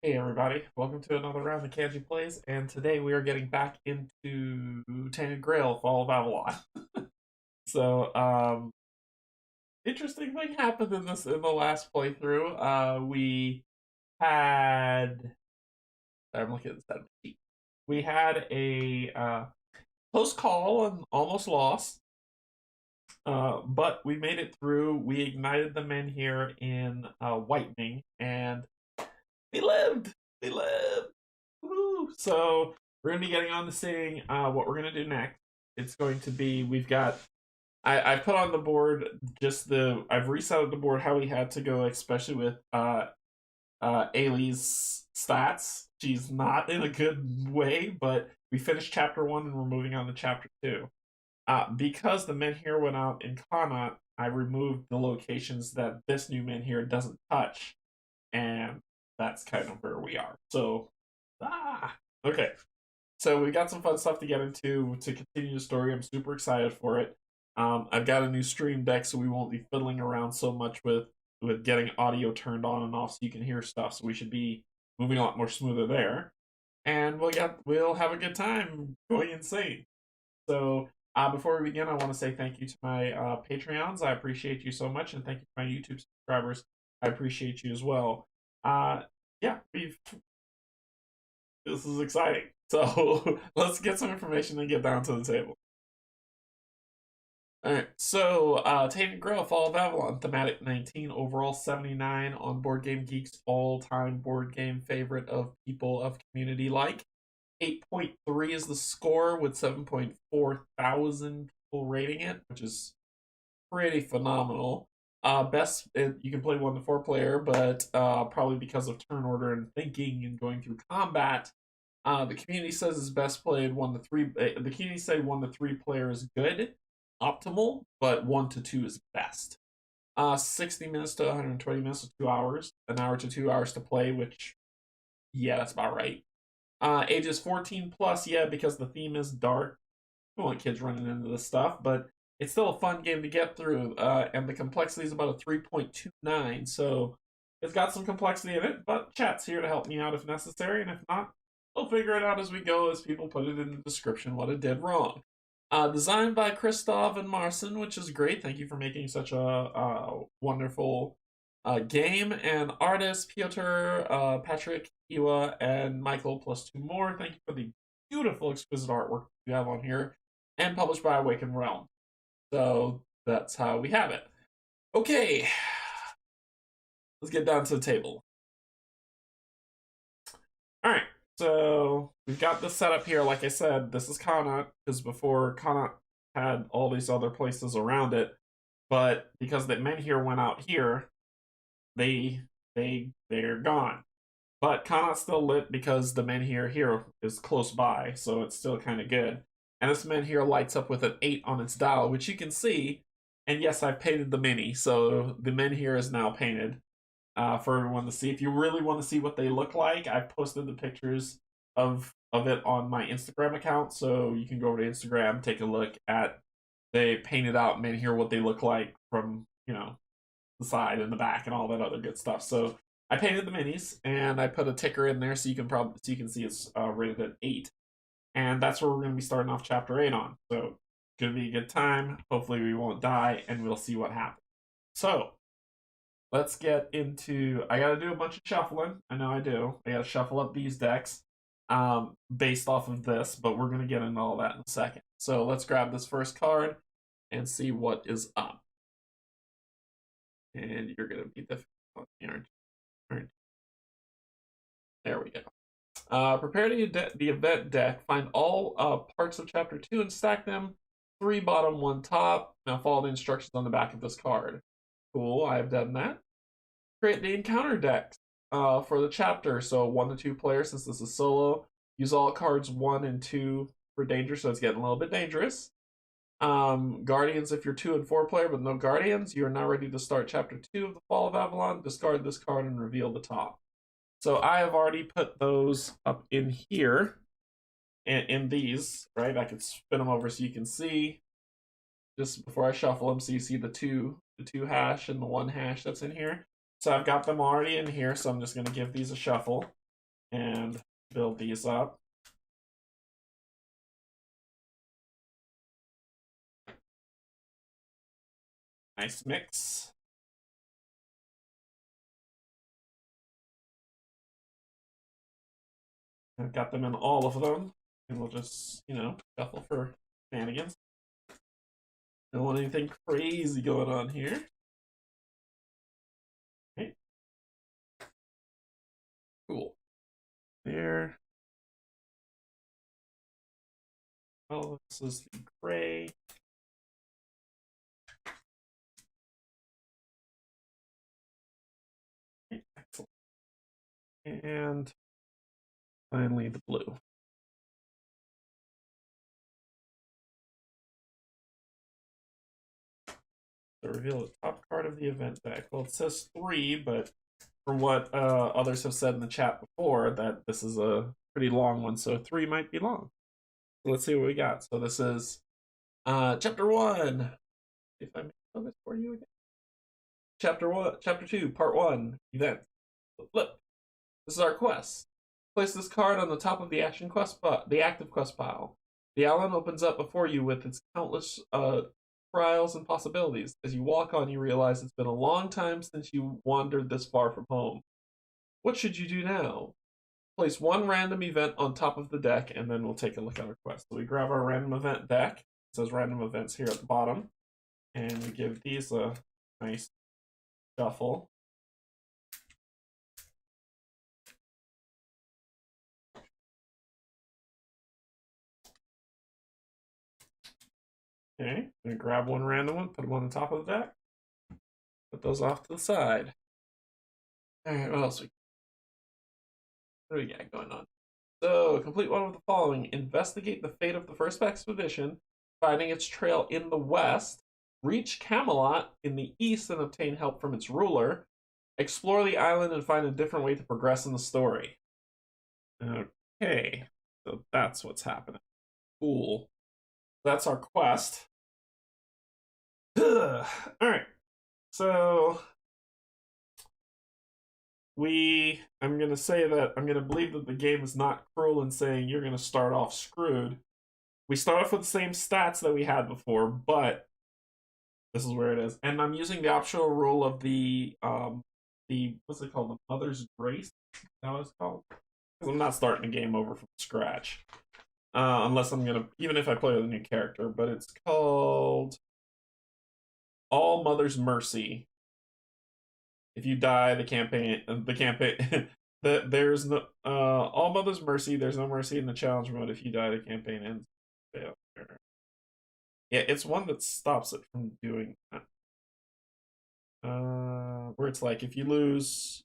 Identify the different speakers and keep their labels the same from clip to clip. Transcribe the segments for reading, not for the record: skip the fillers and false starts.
Speaker 1: Hey everybody, welcome to another round of Canje Plays, and today we are getting back into Tainted Grail, Fall of Avalon. So, interesting thing happened in the last playthrough. We had I'm looking at the set sheet. We had a close call and almost lost. But we made it through. We ignited the Menhir in Whitening, and we lived. We lived. Woo! So we're gonna be getting on to seeing what we're gonna do next. It's going to be I put on the board I've reset the board how we had to go, especially with Ailey's stats. She's not in a good way, but we finished chapter 1 and we're moving on to chapter 2. Because the Menhir went out in Connaught, I removed the locations that this new Menhir doesn't touch, and that's kind of where we are. So, okay. So we got some fun stuff to get into to continue the story. I'm super excited for it. I've got a new stream deck, so we won't be fiddling around so much with getting audio turned on and off, so you can hear stuff. So we should be moving a lot more smoother there, and we'll have a good time going insane. So before we begin, I want to say thank you to my Patreons. I appreciate you so much, and thank you to my YouTube subscribers. I appreciate you as well. Yeah, this is exciting. So let's get some information and get down to the table. Alright, so Tainted Grail, Fall of Avalon, thematic 19, overall 79 on Board Game Geek's all-time board game favorite of people of community like. 8.3 is the score with 7.4 thousand people rating it, which is pretty phenomenal. You can play 1 to 4 player, but probably because of turn order and thinking and going through combat, the community says it's best played 1 to 3. The community say 1 to 3 player is good, optimal, but 1 to 2 is best. 60 minutes to 120 minutes to 2 hours, an hour to 2 hours to play, which, yeah, that's about right. Ages 14 plus, yeah, because the theme is dark. I don't want kids running into this stuff, but it's still a fun game to get through, and the complexity is about a 3.29, so it's got some complexity in it, but chat's here to help me out if necessary, and if not, we'll figure it out as we go, as people put it in the description what it did wrong. Designed by Christoph and Marcin, which is great. Thank you for making such a wonderful game. And artists Piotr, Patrick, Iwa, and Michael, plus 2 more. Thank you for the beautiful, exquisite artwork you have on here. And published by Awakened Realm. So that's how we have it. Okay, let's get down to the table. All right. So we've got this set up here. Like I said, this is Connaught, because before Connaught had all these other places around it, but because the Menhir went out here, they're gone. But Connaught's still lit because the Menhir here is close by, so it's still kind of good. And this Menhir lights up with an 8 on its dial, which you can see. And yes, I've painted the mini, so the Menhir is now painted. For everyone to see. If you really want to see what they look like, I posted the pictures of it on my Instagram account, so you can go over to Instagram, take a look at they painted out Menhir, what they look like from, the side and the back and all that other good stuff. So I painted the minis and I put a ticker in there so you can see it's rated at 8, and that's where we're going to be starting off chapter 8 on. So it's going to be a good time. Hopefully we won't die, and we'll see what happens. So let's get into. I gotta do a bunch of shuffling. I know I do. I gotta shuffle up these decks based off of this, but we're gonna get into all that in a second. So let's grab this first card and see what is up. And you're gonna be difficult here. There we go. Prepare the event deck. Find all parts of chapter 2 and stack them 3 bottom, 1 top. Now follow the instructions on the back of this card. Cool, I've done that. Create the encounter deck for the chapter. So 1 to 2 players, since this is solo. Use all cards 1 and 2 for danger, so it's getting a little bit dangerous. Guardians, if you're 2 and 4 player but no Guardians, you are now ready to start chapter 2 of the Fall of Avalon. Discard this card and reveal the top. So I have already put those up in here, in these, right? I could spin them over so you can see just before I shuffle them, so you see the two hash and the 1 hash that's in here. So I've got them already in here, so I'm just going to give these a shuffle. and build these up. Nice mix. I've got them in all of them, and we'll just, shuffle for shenanigans. Don't want anything crazy going on here. Okay. Cool. There. Oh, this is the gray. Okay, excellent. And finally the blue. So reveal the top card of the event deck. Well, it says 3, but from what others have said in the chat before, that this is a pretty long one, so 3 might be long. So let's see what we got. So this is Chapter 1. If I make this for you again. Chapter 2, Part 1, Event. Flip. This is our quest. Place this card on the top of the active quest pile. The island opens up before you with its countless trials and possibilities. As you walk on, you realize it's been a long time since you wandered this far from home. What should you do now? Place one random event on top of the deck, and then we'll take a look at our quest. So we grab our random event deck. It says random events here at the bottom. And we give these a nice shuffle. Okay, we grab one random one, put them on the top of the deck. Put those off to the side. Alright, what else? What do we got going on? So, complete one of the following. Investigate the fate of the first expedition, finding its trail in the west. Reach Camelot in the east and obtain help from its ruler. Explore the island and find a different way to progress in the story. Okay, so that's what's happening. Cool. That's our quest. Alright, so I'm going to say that I'm going to believe that the game is not cruel in saying you're going to start off screwed. We start off with the same stats that we had before, but this is where it is. And I'm using the optional rule of the what's it called? The Mother's Grace? Is that what it's called? Because I'm not starting a game over from scratch. Unless I'm going to, even if I play with a new character, but it's called All Mother's Mercy. If you die, the campaign, there's no, All Mother's Mercy, there's no mercy in the challenge mode. If you die, the campaign ends. Failure. Yeah, it's one that stops it from doing that. Where it's like, if you lose,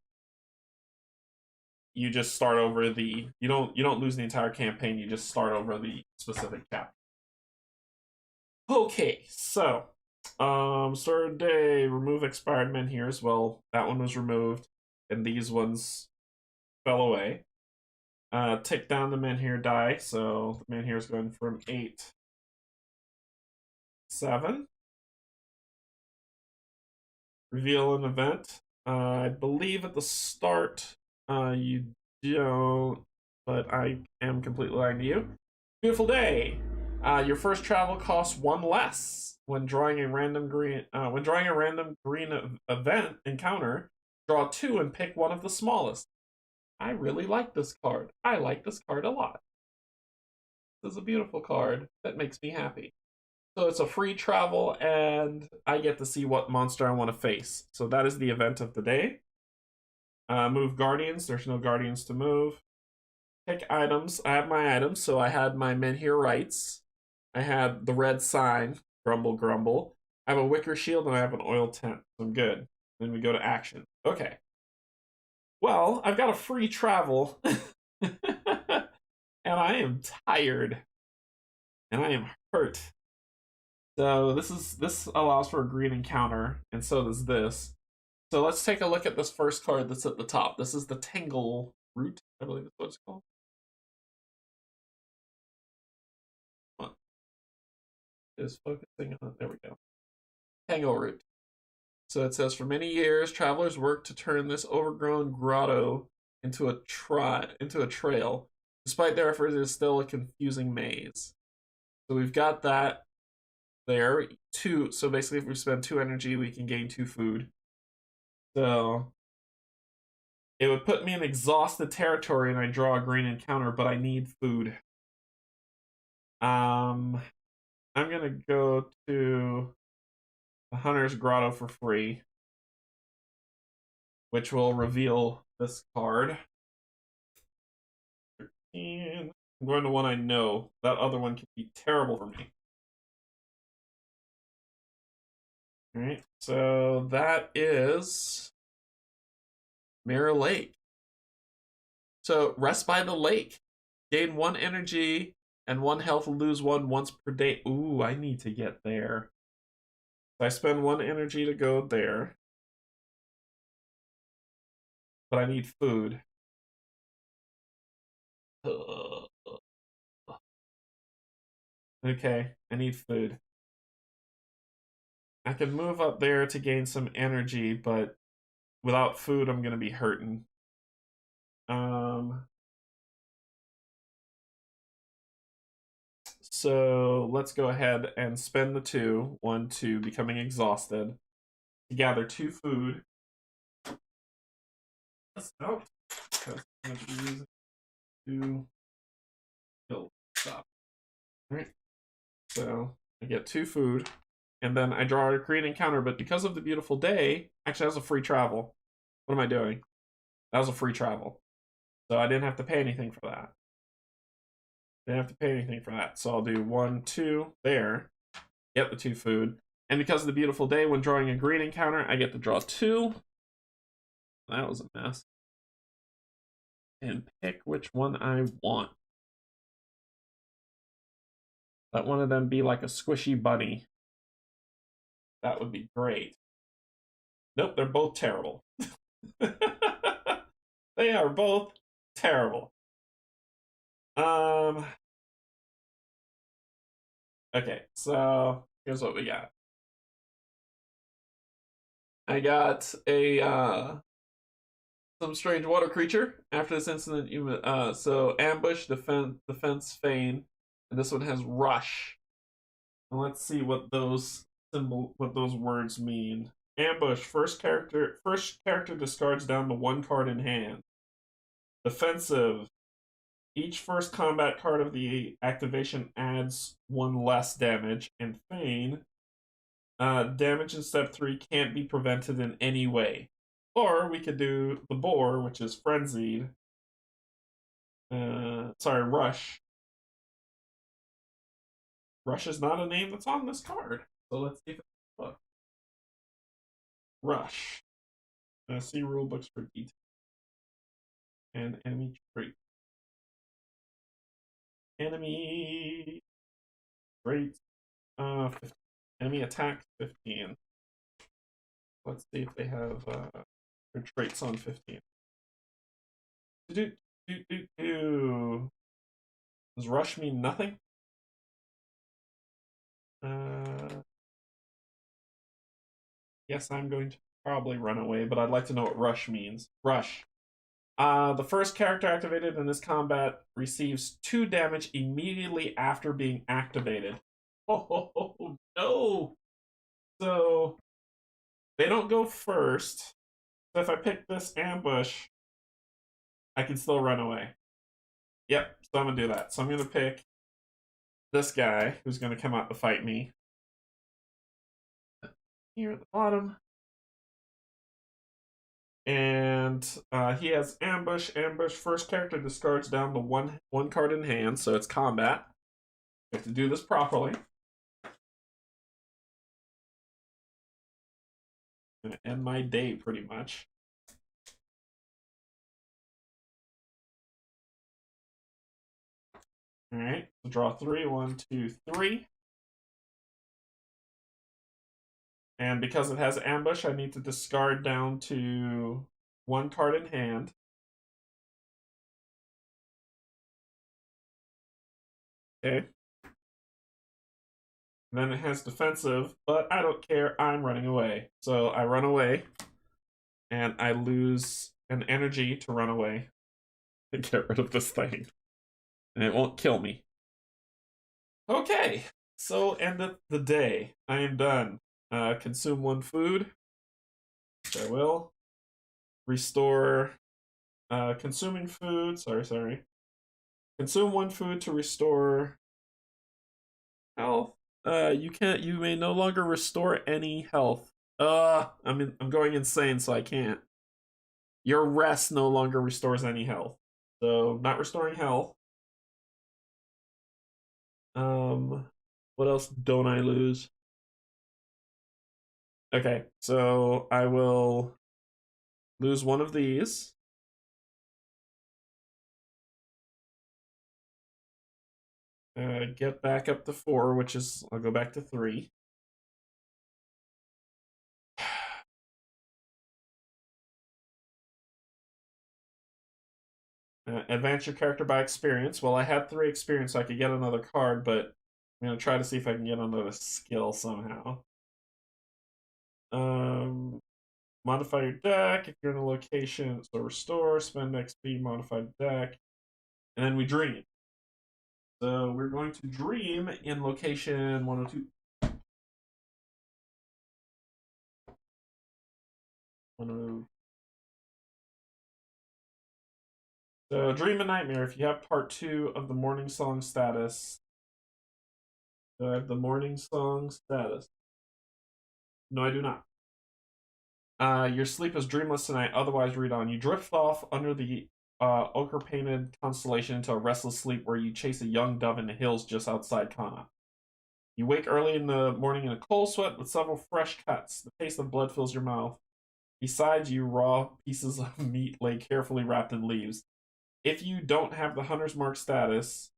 Speaker 1: you just start over you don't lose the entire campaign, you just start over the specific chapter. Okay, so start day, remove expired Menhirs. Well, that one was removed, and these ones fell away. Take down the Menhir die, so the Menhir is going from 8, 7. Reveal an event. I believe at the start you don't, but I am completely lying to you. Beautiful day. Your first travel costs 1 less. When drawing a random green event encounter, draw 2 and pick one of the smallest. I really like this card. I like this card a lot. This is a beautiful card that makes me happy. So it's a free travel, and I get to see what monster I want to face. So that is the event of the day. Move Guardians. There's no Guardians to move. Pick items. I have my items, so I had my Menhir Rights. I had the red sign, Grumble Grumble. I have a Wicker Shield, and I have an Oil Tent. So I'm good. Then we go to action. Okay. Well, I've got a free travel, and I am tired, and I am hurt. So this allows for a green encounter, and so does this. So let's take a look at this first card that's at the top. This is the Tingle Root, I believe that's what it's called. Is focusing on, there we go. Tingle Root. So it says, for many years, travelers worked to turn this overgrown grotto into a trail. Despite their efforts, it is still a confusing maze. So we've got that there. So basically if we spend 2 energy, we can gain 2 food. So it would put me in exhausted territory and I draw a green encounter, but I need food. I'm gonna go to the Hunter's Grotto for free, which will reveal this card. And I'm going to one I know. That other one can be terrible for me. Alright, so that is Mirror Lake. So, Rest by the Lake. Gain 1 energy and 1 health, lose 1 once per day. Ooh, I need to get there. So I spend 1 energy to go there. But I need food. Okay, I need food. I can move up there to gain some energy, but without food, I'm going to be hurting. So let's go ahead and spend the 2, 1, 2, becoming exhausted, to gather 2 food. Let's out. Because I'm going to be using 2 kill stop. Alright. So I get 2 food, and then I draw a green encounter, but because of the beautiful day, actually that was a free travel. What am I doing? That was a free travel. So I didn't have to pay anything for that. Didn't have to pay anything for that. So I'll do 1, 2 there. Get the 2 food. And because of the beautiful day, when drawing a green encounter, I get to draw 2. That was a mess. And pick which one I want. Let one of them be like a squishy bunny. That would be great. Nope, they're both terrible. They are both terrible. Okay, so here's what we got. I got a some strange water creature. After this incident, you so ambush, defense, feign, and this one has rush. And let's see what those words mean. Ambush, first character discards down to 1 card in hand. Defensive, each first combat card of the activation adds 1 less damage. And feign, damage in step 3 can't be prevented in any way. Or we could do the boar, which is frenzied. Rush. Rush is not a name that's on this card. So let's see if it's a book. Rush. See rule books for detail. And enemy trait. Enemy trait. 15. Enemy attack 15. Let's see if they have their traits on 15. Does rush mean nothing? Yes, I'm going to probably run away, but I'd like to know what rush means. Rush. The first character activated in this combat receives 2 damage immediately after being activated. Oh, no! So, they don't go first. So if I pick this ambush, I can still run away. Yep, so I'm going to do that. So I'm going to pick this guy, who's going to come out to fight me. Here at the bottom. And he has ambush. First character discards down to one card in hand, so it's combat. We have to do this properly. I'm gonna end my day pretty much. Alright, so draw 3. 1, 2, 3. And because it has ambush, I need to discard down to 1 card in hand. Okay. And then it has defensive, but I don't care, I'm running away. So I run away, and I lose an energy to run away. Get rid of this thing. And it won't kill me. Okay, so end of the day. I am done. Consume one food. Which I will. Restore. Consuming food. Sorry. Consume one food to restore health. You may no longer restore any health. I'm going insane, so I can't. Your rest no longer restores any health. So, not restoring health. What else don't I lose? Okay, so I will lose one of these. Get back up to 4, which is, I'll go back to 3. Advance your character by experience. Well, I had 3 experience, so I could get another card, but I'm going to try to see if I can get another skill somehow. Modify your deck if you're in a location. So restore, spend XP, modify deck. And then we dream. So we're going to dream in location 102. 102. So Dream and Nightmare, if you have part 2 of the Morning Song status. Do I have the Morning Song status? No, I do not. Your sleep is dreamless tonight, otherwise read on. You drift off under the ochre-painted constellation into a restless sleep where you chase a young dove in the hills just outside Kana. You wake early in the morning in a cold sweat with several fresh cuts. The taste of blood fills your mouth. Beside you, raw pieces of meat lay carefully wrapped in leaves. If you don't have the Hunter's Mark status,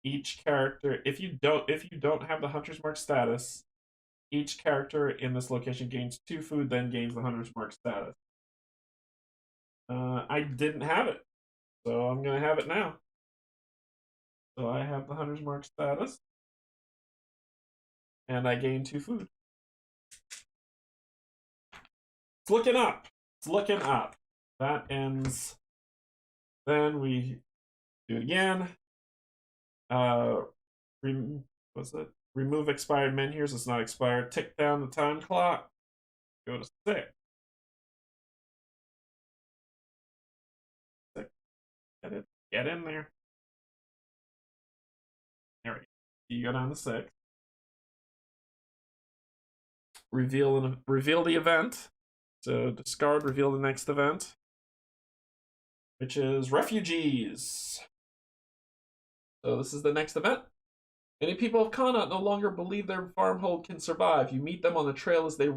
Speaker 1: each character if you don't have the Hunter's Mark status, each character in this location gains 2 food, then gains the Hunter's Mark status. I didn't have it, so I'm gonna have it now. So I have the Hunter's Mark status, and I gain 2 food. It's looking up. It's looking up. That ends. Then we do it again. What's it? Remove expired Menhirs. It's not expired. Tick down the time clock. Go to 6. 6. Get in there. There we go. You go down to 6. Reveal the event. So discard, reveal the next event, which is refugees. So this is the next event. Many people of Connaught no longer believe their farmhold can survive. You meet them on the trail as they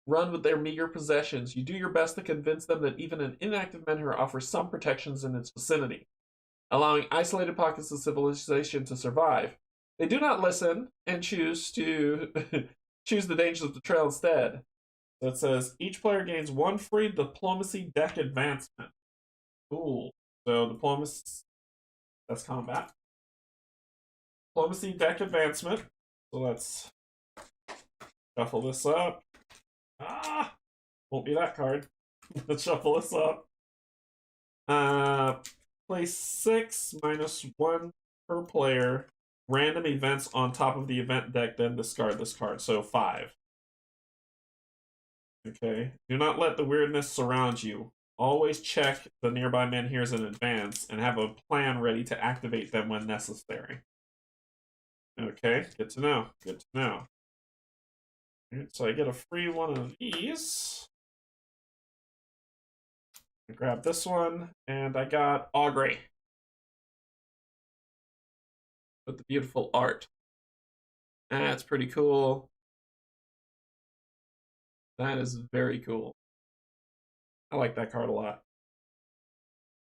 Speaker 1: run with their meager possessions. You do your best to convince them that even an inactive Menhir offers some protections in its vicinity, allowing isolated pockets of civilization to survive. They do not listen and choose to choose the dangers of the trail instead. So it says each player gains 1 free diplomacy deck advancement. Cool. So diplomacy, that's combat. Diplomacy deck advancement. So let's shuffle this up. Won't be that card. Let's shuffle this up. Place 6 -1 per player. Random events on top of the event deck, then discard this card. So 5. Okay. Do not let the Wyrdness surround you. Always check the nearby Menhirs in advance and have a plan ready to activate them when necessary. Okay, good to know. Good to know. Right, so I get a free one of these. I grab this one, and I got Augury. With the beautiful art. That's pretty cool. That is very cool. I like that card a lot.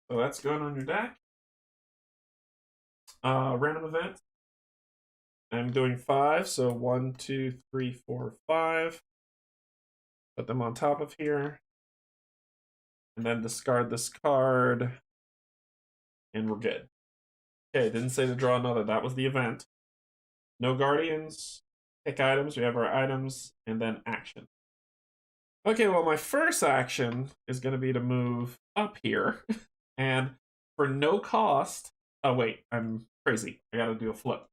Speaker 1: So that's going on your deck. Random event. I'm doing 5, so 1, 2, 3, 4, 5. Put them on top of here. And then discard this card. And we're good. Okay, didn't say to draw another. That was the event. No guardians. Pick items. We have our items. And then action. Okay, well, my first action is going to be to move up here. And for no cost... Oh, wait, I'm crazy. I gotta do a flip.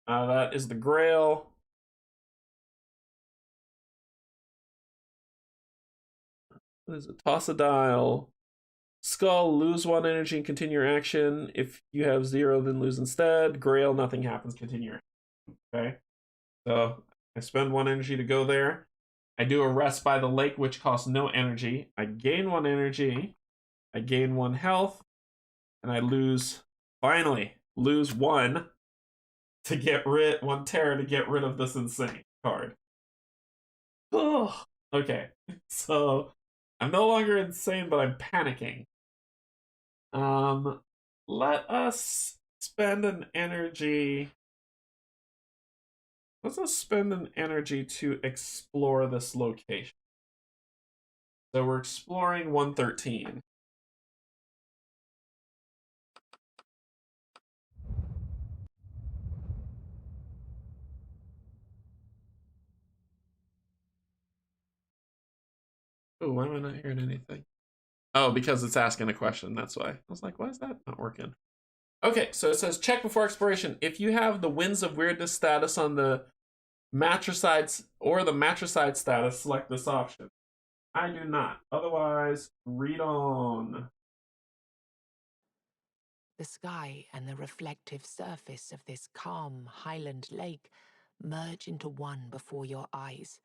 Speaker 1: That is the Grail. What is it? Toss a dial. Skull, lose 1 energy and continue your action. If you have 0, then lose instead. Grail, nothing happens, continue your action. Okay? So I spend 1 energy to go there. I do a rest by the lake, which costs no energy. I gain 1 energy. I gain 1 health. And I lose, finally, lose 1 to get rid, 1 terror to get rid of this insane card. Oh, okay. So I'm no longer insane, but I'm panicking. Let us spend an energy. Let's just spend an energy to explore this location. So we're exploring 113. Oh, why am I not hearing anything? Oh, because it's asking a question. That's why. I was like, why is that not working? Okay, so it says check before exploration. If you have the Winds of Wyrdness status on the matricide or the matricide status, select this option. I do not. Otherwise, read on.
Speaker 2: The sky and the reflective surface of this calm highland lake merge into one before your eyes.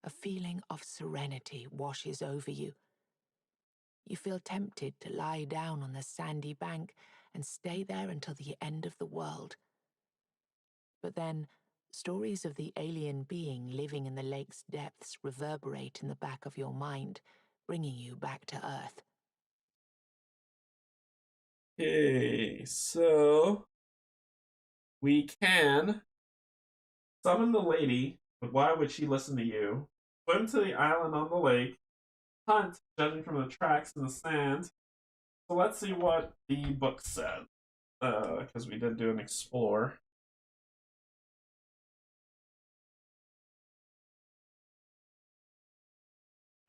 Speaker 2: A feeling of serenity washes over you. You feel tempted to lie down on the sandy bank and stay there until the end of the world. But then, stories of the alien being living in the lake's depths reverberate in the back of your mind, bringing you back to Earth.
Speaker 1: Okay, so we can summon the lady, but why would she listen to you? Swim to the island on the lake, hunt, judging from the tracks in the sand. So let's see what the book said, because we did do an explore.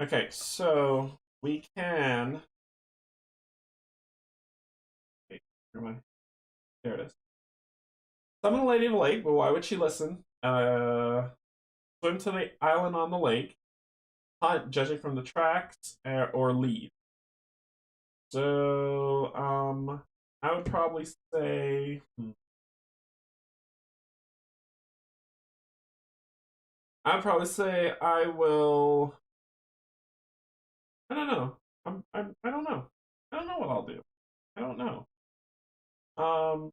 Speaker 1: Okay, so we can. Wait, never mind. There it is. Summon a lady of the lake, but why would she listen? Swim to the island on the lake, hunt, judging from the tracks, or leave. So, I would probably say. I'd probably say I will. I don't know. I don't know. I don't know what I'll do. I don't know. Um,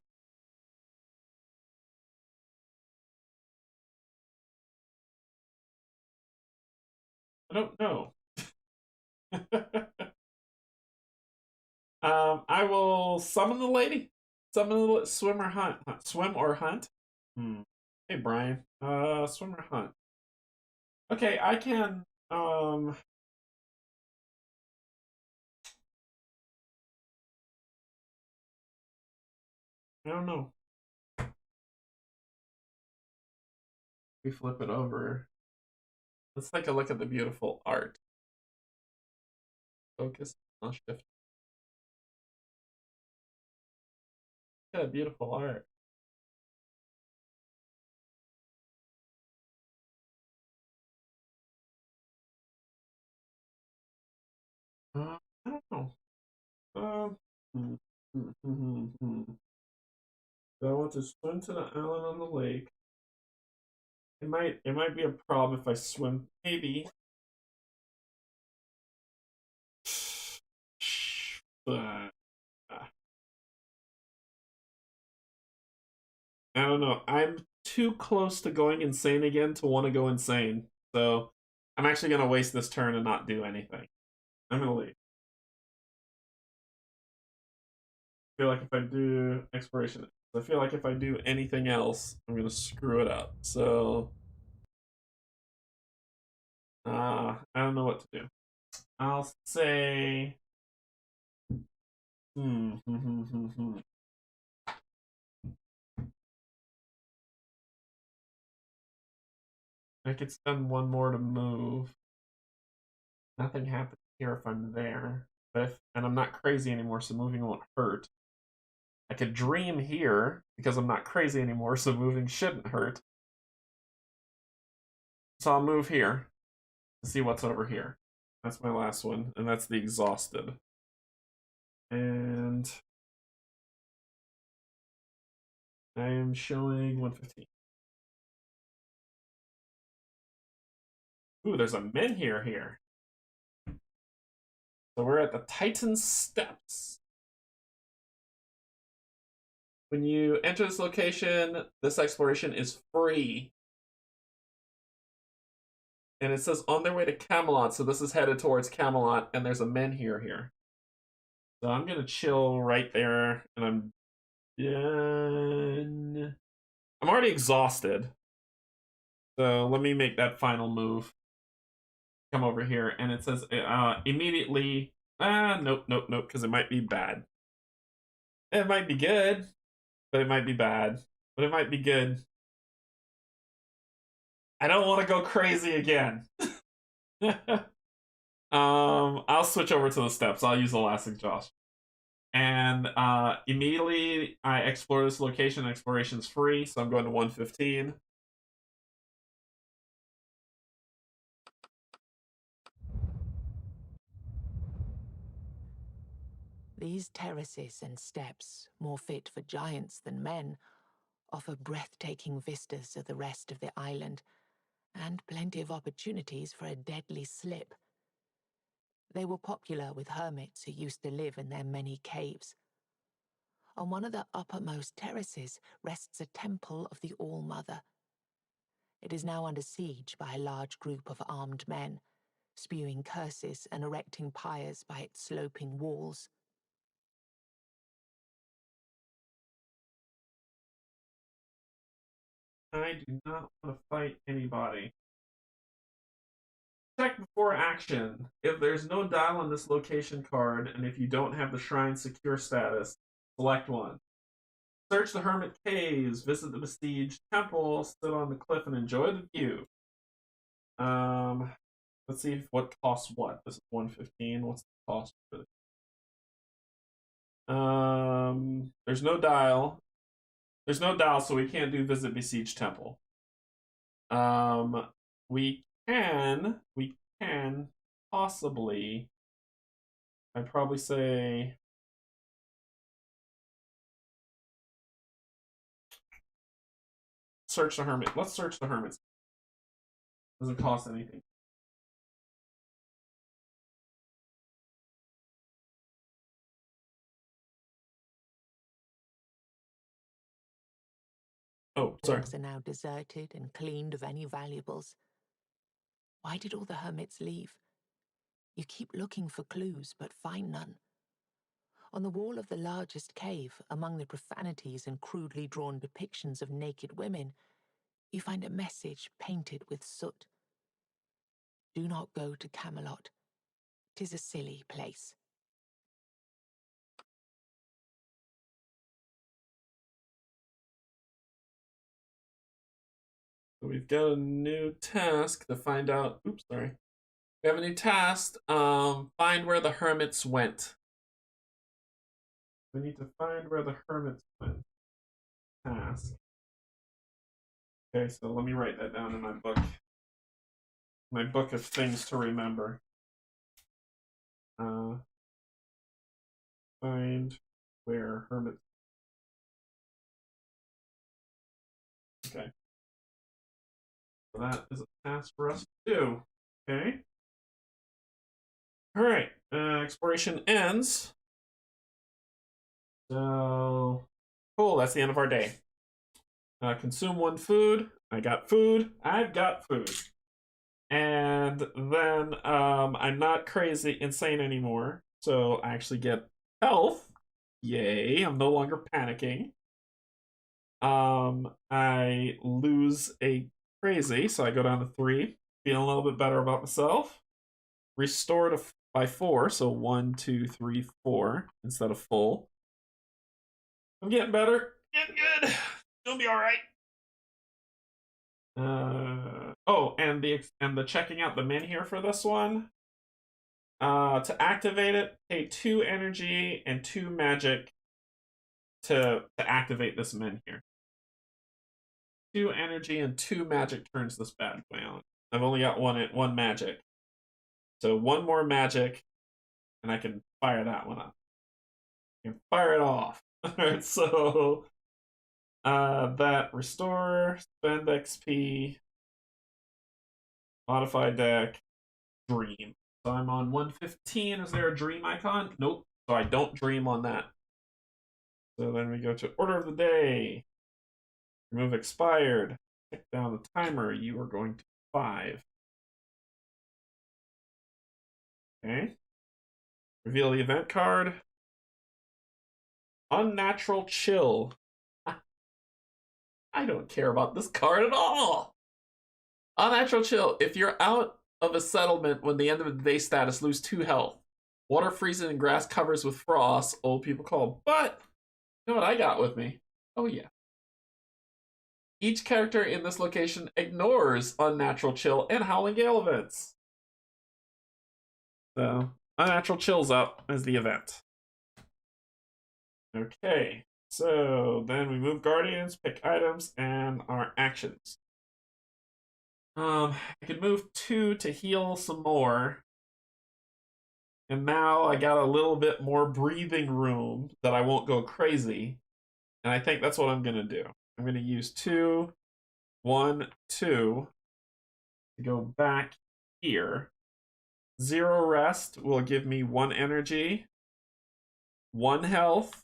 Speaker 1: I don't know. I will summon the lady. Summon the swim or hunt. Swim or hunt. Hmm. Hey Brian. Swim or hunt. Okay, I can. I don't know. We flip it over. Let's take a look at the beautiful art. Focus. I'll shift. Yeah, beautiful art. I don't know. Um, hmm, Do I want to swim to the island on the lake? It might be a problem if I swim. Maybe. But I don't know. I'm too close to going insane again to want to go insane. So I'm actually gonna waste this turn and not do anything. I'm gonna leave. I feel like if I do exploration, I feel like if I do anything else, I'm gonna screw it up. So I don't know what to do. I'll say hmm. I could spend one more to move. Nothing happens here if I'm there. And I'm not crazy anymore, so moving won't hurt. I could dream here because I'm not crazy anymore, so moving shouldn't hurt. So I'll move here to see what's over here. That's my last one, and that's the exhausted. And I am showing 115. Ooh, there's a Menhir here. So we're at the Titan Steps. When you enter this location, this exploration is free. And it says on their way to Camelot, so this is headed towards Camelot, and there's a Menhir here. So I'm gonna chill right there, and I'm done. I'm already exhausted. So let me make that final move. Come over here, and it says immediately. Nope, because it might be bad. It might be good, but it might be bad. But it might be good. I don't want to go crazy again. I'll switch over to the steps. I'll use the last exhaustion. And immediately I explore this location. Exploration is free, so I'm going to 115.
Speaker 2: These terraces and steps, more fit for giants than men, offer breathtaking vistas of the rest of the island, and plenty of opportunities for a deadly slip. They were popular with hermits who used to live in their many caves. On one of the uppermost terraces rests a temple of the All-Mother. It is now under siege by a large group of armed men, spewing curses and erecting pyres by its sloping walls.
Speaker 1: I do not want to fight anybody. Check before action. If there's no dial on this location card, and if you don't have the shrine secure status, select one. Search the Hermit Caves, visit the besieged temple, sit on the cliff, and enjoy the view. Let's see what costs what. This is 115. What's the cost for this? There's no dial. There's no dial, so we can't do visit besieged temple. We can possibly. I'd probably say. Search the Hermit. Let's search the Hermits. Doesn't cost anything. Oh, sorry.
Speaker 2: Are now deserted and cleaned of any valuables. Why did all the hermits leave? You keep looking for clues, but find none. On the wall of the largest cave, among the profanities and crudely drawn depictions of naked women, you find a message painted with soot. Do not go to Camelot. 'Tis a silly place.
Speaker 1: So we've got a new task to find out. Oops, sorry. We have a new task. Find where the hermits went. We need to find where the hermits went. Task. Okay, so let me write that down in my book. My book of things to remember. Find where hermits. Okay. So that is a task for us to do. Okay. All right. Exploration ends. So cool. That's the end of our day. Consume one food. I got food. I've got food. And then I'm not crazy insane anymore. So I actually get health. Yay. I'm no longer panicking. I lose a crazy, so I go down to 3. Feeling a little bit better about myself. Restore by 4, so 1, 2, 3, 4 instead of full. I'm getting better. Getting good. It'll be all right. Oh, and the checking out the Menhir for this one. To activate it, pay 2 energy and 2 magic to activate this Menhir. 2 energy and 2 magic turns this bad boy on. I've only got one magic. So 1 more magic, and I can fire that one up. I can fire it off. Alright, so that restore, spend XP, modify deck, dream. So I'm on 115. Is there a dream icon? Nope. So I don't dream on that. So then we go to order of the day. Remove expired. Check down the timer. You are going to 5. Okay. Reveal the event card. Unnatural Chill. I don't care about this card at all. Unnatural Chill. If you're out of a settlement when the end of the day status, lose 2 health. Water freezes and grass covers with frost. Old people call. But, you know what I got with me? Oh, yeah. Each character in this location ignores Unnatural Chill and Howling Gale events. So, Unnatural Chill's up as the event. Okay, so then we move Guardians, pick items, and our actions. I could move 2 to heal some more. And now I got a little bit more breathing room that I won't go crazy. And I think that's what I'm going to do. I'm going to use 2, 1, 2 to go back here. 0 rest will give me 1 energy, 1 health,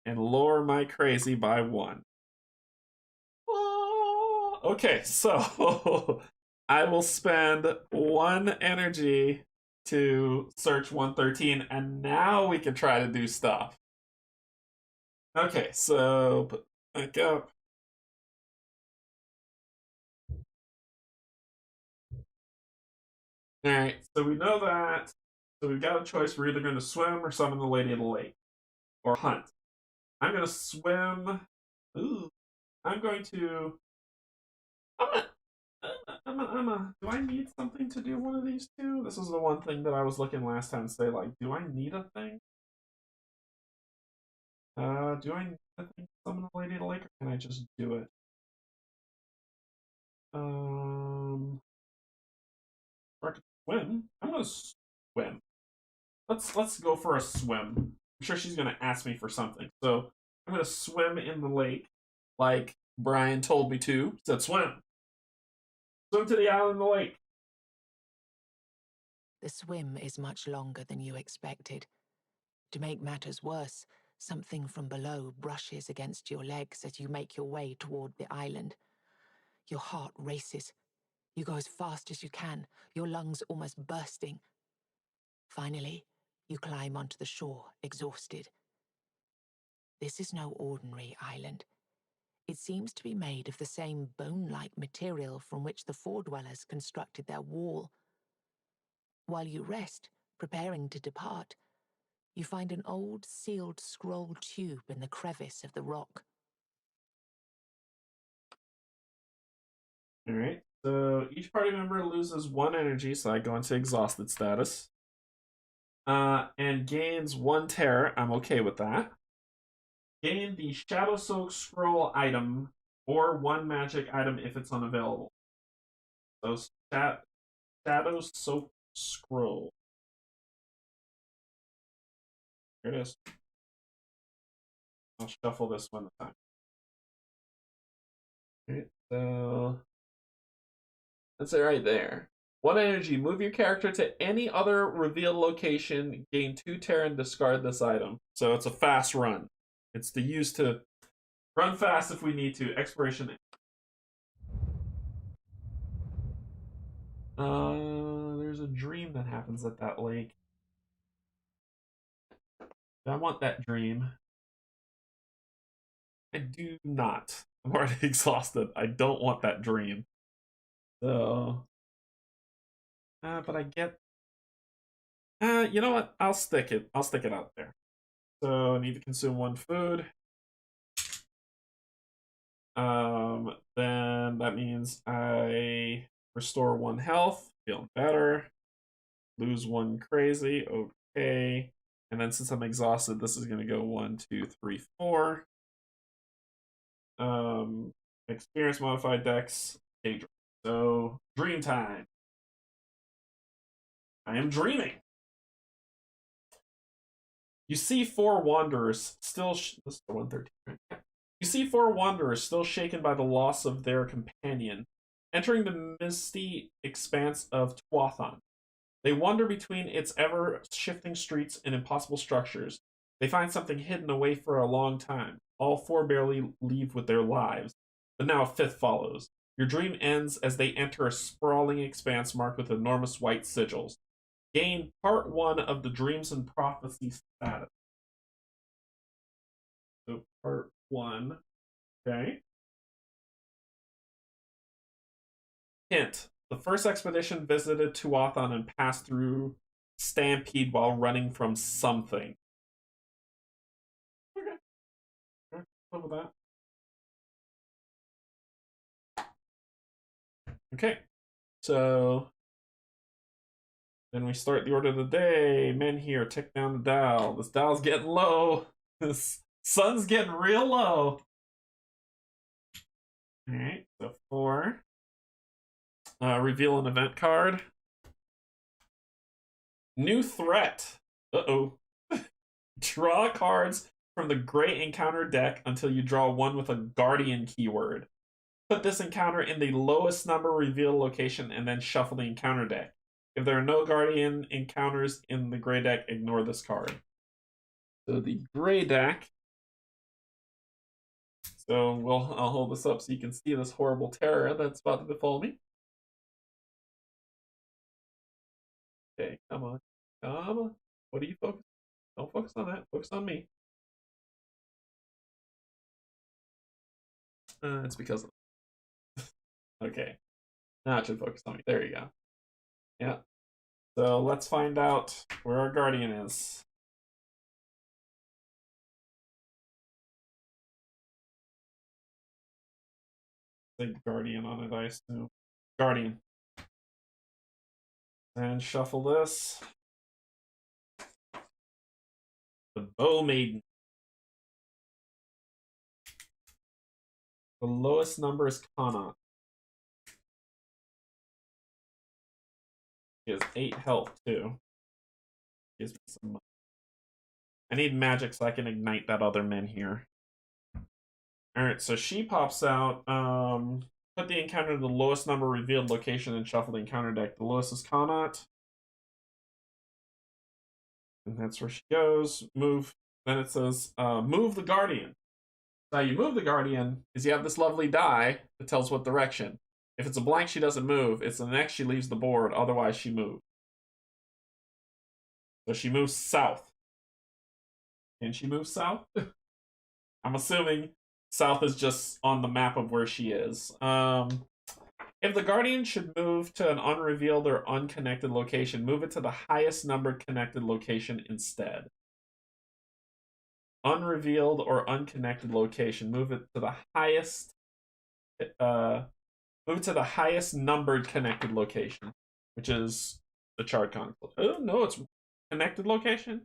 Speaker 1: and lower my crazy by 1. Okay, so I will spend 1 energy to search 113, and now we can try to do stuff. Okay, so put back up. Alright, so we know that. So we've got a choice. We're either going to swim or summon the Lady of the Lake. Or hunt. I'm going to swim. Ooh. I'm going to... do I need something to do one of these 2? This is the one thing that I was looking last time to say, like, do I need a thing? Do I need a thing to summon the Lady of the Lake, or can I just do it? Or I could swim. I'm gonna swim. Let's go for a swim. I'm sure she's gonna ask me for something. So I'm gonna swim in the lake, like Brian told me to. He said swim. Swim to the island in the lake.
Speaker 2: The swim is much longer than you expected. To make matters worse, something from below brushes against your legs as you make your way toward the island. Your heart races. You go as fast as you can, your lungs almost bursting. Finally, you climb onto the shore, exhausted. This is no ordinary island. It seems to be made of the same bone-like material from which the Four-Dwellers constructed their wall. While you rest, preparing to depart, you find an old sealed scroll tube in the crevice of the rock.
Speaker 1: Alright, so each party member loses 1 energy, so I go into exhausted status. And gains 1 terror. I'm okay with that. Gain the Shadow Soak Scroll item or 1 magic item if it's unavailable. So Shadow Soak Scroll. Here it is. I'll shuffle this one time. Alright, so that's it right there. 1 energy. Move your character to any other revealed location. Gain 2 terror and discard this item. So it's a fast run. It's to use to run fast if we need to. Expiration. There's a dream that happens at that lake. I want that dream. I do not. I'm already exhausted. I don't want that dream. So, but I get. You know what? I'll stick it. I'll stick it out there. So I need to consume 1 food. Then that means I restore 1 health, feeling better. Lose 1 crazy, okay. And then since I'm exhausted, this is gonna go 1, 2, 3, 4. Experience modified dex, daydream. So dream time. I am dreaming. You see 4 wanderers still. This is 113. Right? You see 4 wanderers still shaken by the loss of their companion, entering the misty expanse of Tuathan. They wander between its ever-shifting streets and impossible structures. They find something hidden away for a long time. All 4 barely leave with their lives, but now a 5th follows. Your dream ends as they enter a sprawling expanse marked with enormous white sigils. Gain part 1 of the Dreams and Prophecy status. So part 1. Okay. Hint. The first expedition visited Tuathan and passed through Stampede while running from something. Okay. Live with that. Okay. So then we start the order of the day. Menhir, tick down the dial. This dial's getting low. This sun's getting real low. Alright, so 4. Reveal an event card. New threat. Uh-oh. Draw cards from the Great Encounter deck until you draw 1 with a Guardian keyword. Put this encounter in the lowest number reveal location and then shuffle the encounter deck. If there are no Guardian encounters in the gray deck, ignore this card. So the gray deck. So I'll hold this up so you can see this horrible terror that's about to befall me. Okay, come on. Come on. What are you focusing on? Don't focus on that. Focus on me. It's because of... Okay. Now it should focus on me. There you go. Yeah. So let's find out where our Guardian is. Say Guardian on it, I assume. Guardian. And shuffle this. The Bow Maiden. The lowest number is Kana. He has 8 health, too. Gives me some money. I need magic so I can ignite that other Menhir. Alright, so she pops out. Put the encounter to the lowest number revealed location and shuffle the encounter deck. The lowest is Connaught. And that's where she goes. Move. Then it says, move the Guardian. Now you move the Guardian is you have this lovely die that tells what direction. If it's a blank, she doesn't move. It's the next she leaves the board. Otherwise, she moves. So she moves south. Can she move south? I'm assuming south is just on the map of where she is. If the Guardian should move to an unrevealed or unconnected location, move it to the highest numbered connected location instead. Unrevealed or unconnected location, move it to the highest move it to the highest numbered connected location, which is the Charred Conclave. Oh no, it's connected location,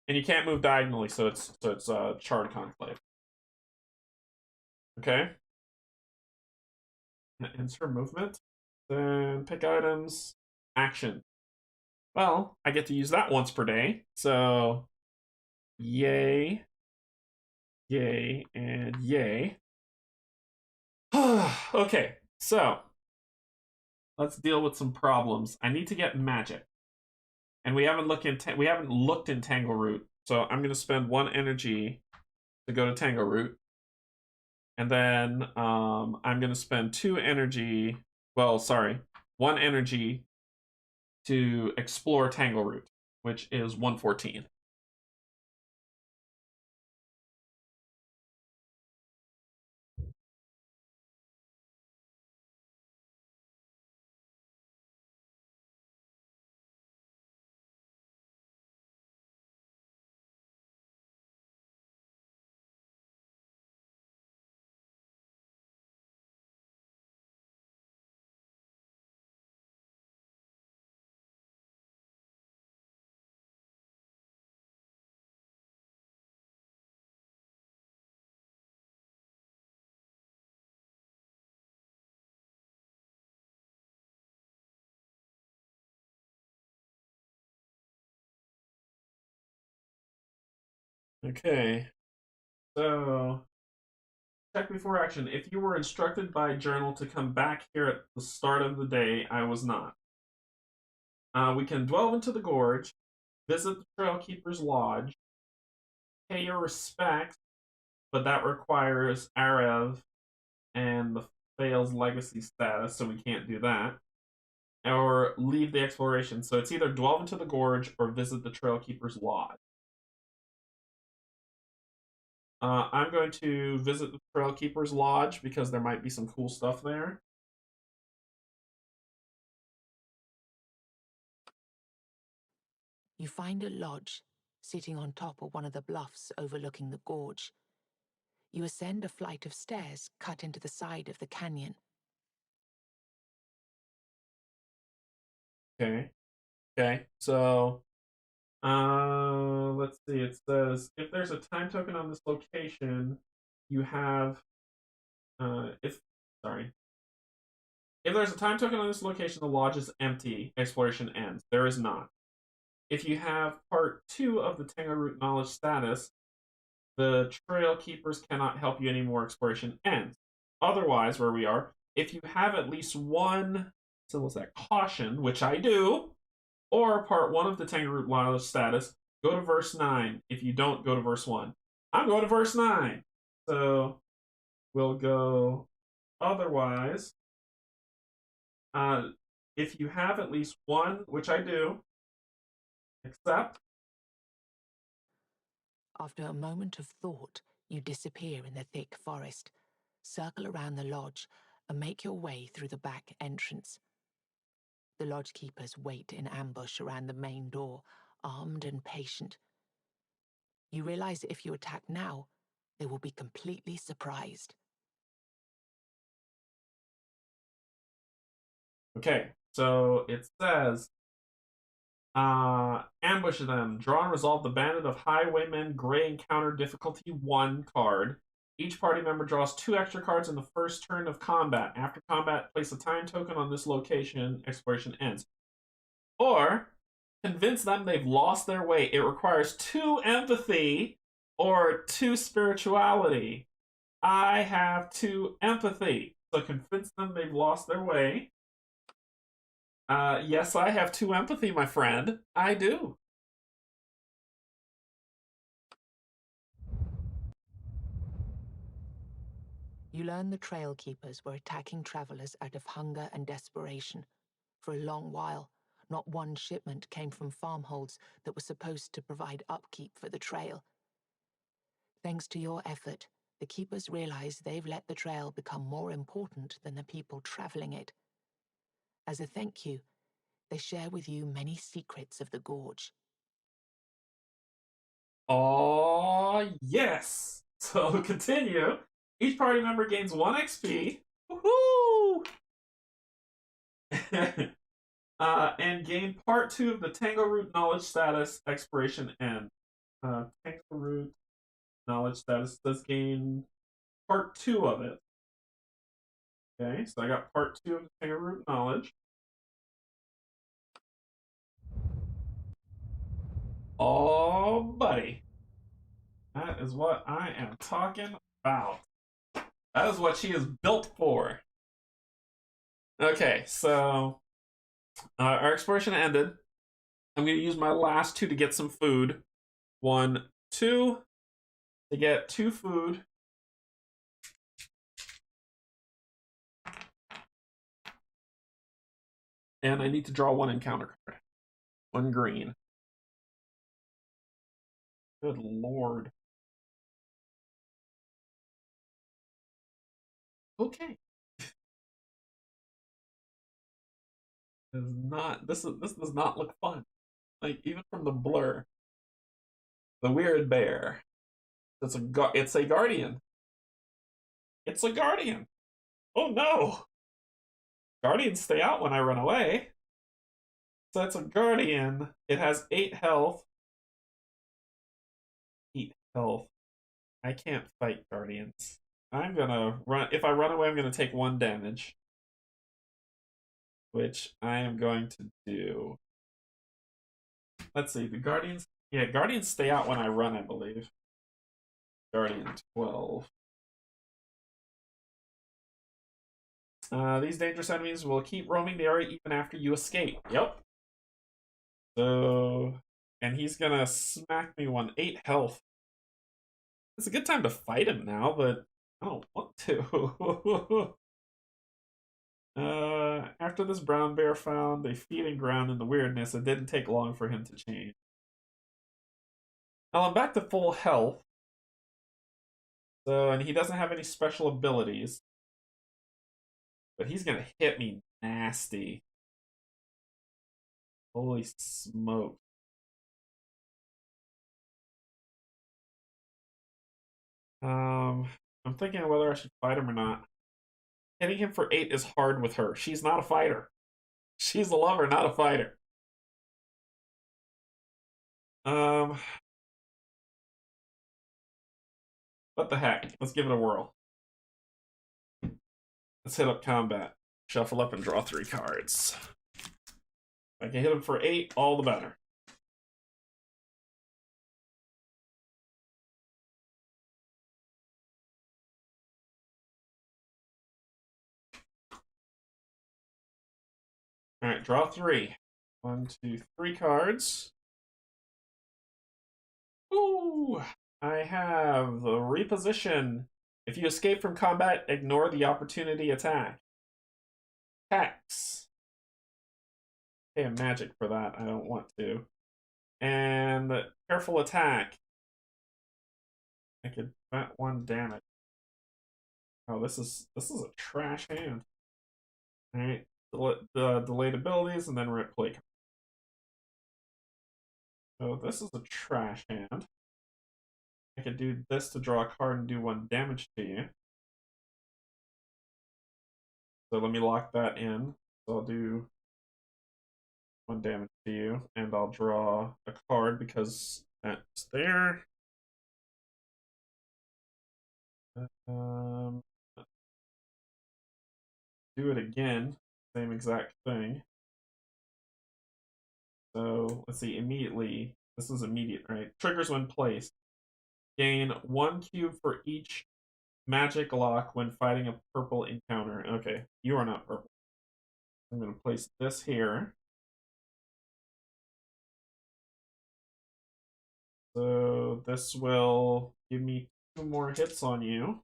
Speaker 1: and you can't move diagonally, so it's Charred Conclave. Okay. That ends her movement. Then pick items. Action. Well, I get to use that once per day, so yay, yay, and yay. Okay, so let's deal with some problems. I need to get magic, and we haven't looked in Tingle Root, so I'm gonna spend 1 energy to go to Tingle Root, and then I'm gonna spend 2 energy. Well, sorry, 1 energy to explore Tingle Root, which is 114. Okay. So, check before action. If you were instructed by Journal to come back here at the start of the day, I was not. We can delve into the Gorge, visit the Trailkeeper's Lodge, pay your respects, but that requires Arev and the Fail's legacy status, so we can't do that. Or leave the exploration. So it's either delve into the Gorge or visit the Trailkeeper's Lodge. I'm going to visit the Trailkeeper's Lodge because there might be some cool stuff there.
Speaker 2: You find a lodge sitting on top of one of the bluffs overlooking the gorge. You ascend a flight of stairs cut into the side of the canyon.
Speaker 1: Okay. Okay. So, let's see. It says if there's a time token on this location, you have, if sorry, if there's a time token on this location, the lodge is empty. Exploration ends. There is not. If you have part 2 of the Tingle Root knowledge status, the trail keepers cannot help you anymore. Exploration ends. Otherwise, where we are, if you have at least one, so what's that, caution, which I do, or part 1 of the Tingle Root knowledge status, go to verse 9. If you don't, go to verse 1. I'm going to verse 9. So we'll go otherwise. If you have at least one, which I do, except.
Speaker 2: After a moment of thought, you disappear in the thick forest, circle around the lodge, and make your way through the back entrance. The lodge keepers wait in ambush around the main door, armed and patient. You realize that if you attack now, they will be completely surprised.
Speaker 1: Okay, so it says, ambush them. Draw and resolve the Bandit of Highwaymen Gray Encounter Difficulty 1 card. Each party member draws 2 extra cards in the first turn of combat. After combat, place a time token on this location. Exploration ends. Or, convince them they've lost their way. It requires 2 empathy or 2 spirituality. I have 2 empathy. So convince them they've lost their way. Yes, I have 2 empathy, my friend. I do.
Speaker 2: You learn the trail keepers were attacking travelers out of hunger and desperation. For a long while, not one shipment came from farmholds that were supposed to provide upkeep for the trail. Thanks to your effort, the keepers realize they've let the trail become more important than the people traveling it. As a thank you, they share with you many secrets of the gorge.
Speaker 1: Oh, yes. So continue. Each party member gains 1 XP. Woohoo! And gain part 2 of the Tangle Root knowledge status. Expiration end. Tangle Root knowledge status does gain part 2 of it. Okay, so I got part 2 of the Tangle Root knowledge. Oh, buddy. That is what I am talking about. That is what she is built for. Okay, so our exploration ended. I'm going to use my last 2 to get some food. 1, 2 to get 2 food. And I need to draw 1 encounter card. 1 green. Good lord. Okay. This does not look fun. Like even from the blur. The weird bear. It's a guardian. It's a guardian. Oh no. Guardians stay out when I run away. So that's a guardian. It has 8 health. 8 health. I can't fight guardians. I'm gonna run. If I run away, I'm gonna take 1 damage. Which I am going to do. Let's see. The guardians. Yeah, guardians stay out when I run, I believe. Guardian 12. These dangerous enemies will keep roaming the area even after you escape. Yep. So, and he's gonna smack me 8 health. It's a good time to fight him now, but I don't want to. After this brown bear found a feeding ground in the Wyrdness, it didn't take long for him to change. Now I'm back to full health. So, and he doesn't have any special abilities. But he's gonna hit me nasty. Holy smoke. I'm thinking of whether I should fight him or not. Hitting him for 8 is hard with her. She's not a fighter. She's a lover, not a fighter. What the heck? Let's give it a whirl. Let's hit up combat. Shuffle up and draw 3 cards. If I can hit him for 8, all the better. Alright, draw 3. 1, 2, 3 cards. Ooh! I have the reposition. If you escape from combat, ignore the opportunity attack. Tax. Pay a magic for that. I don't want to. And careful attack. I could prevent 1 damage. Oh, this is a trash hand. Alright. The delayed abilities and then play. So this is a trash hand. I could do this to draw a card and do 1 damage to you. So let me lock that in. So I'll do 1 damage to you, and I'll draw a card because that's there. Do it again, same exact thing. So let's see, immediately. This is immediate, right? Triggers when placed. Gain 1 cube for each magic lock when fighting a purple encounter. Okay, you are not purple. I'm going to place this here. So this will give me 2 more hits on you.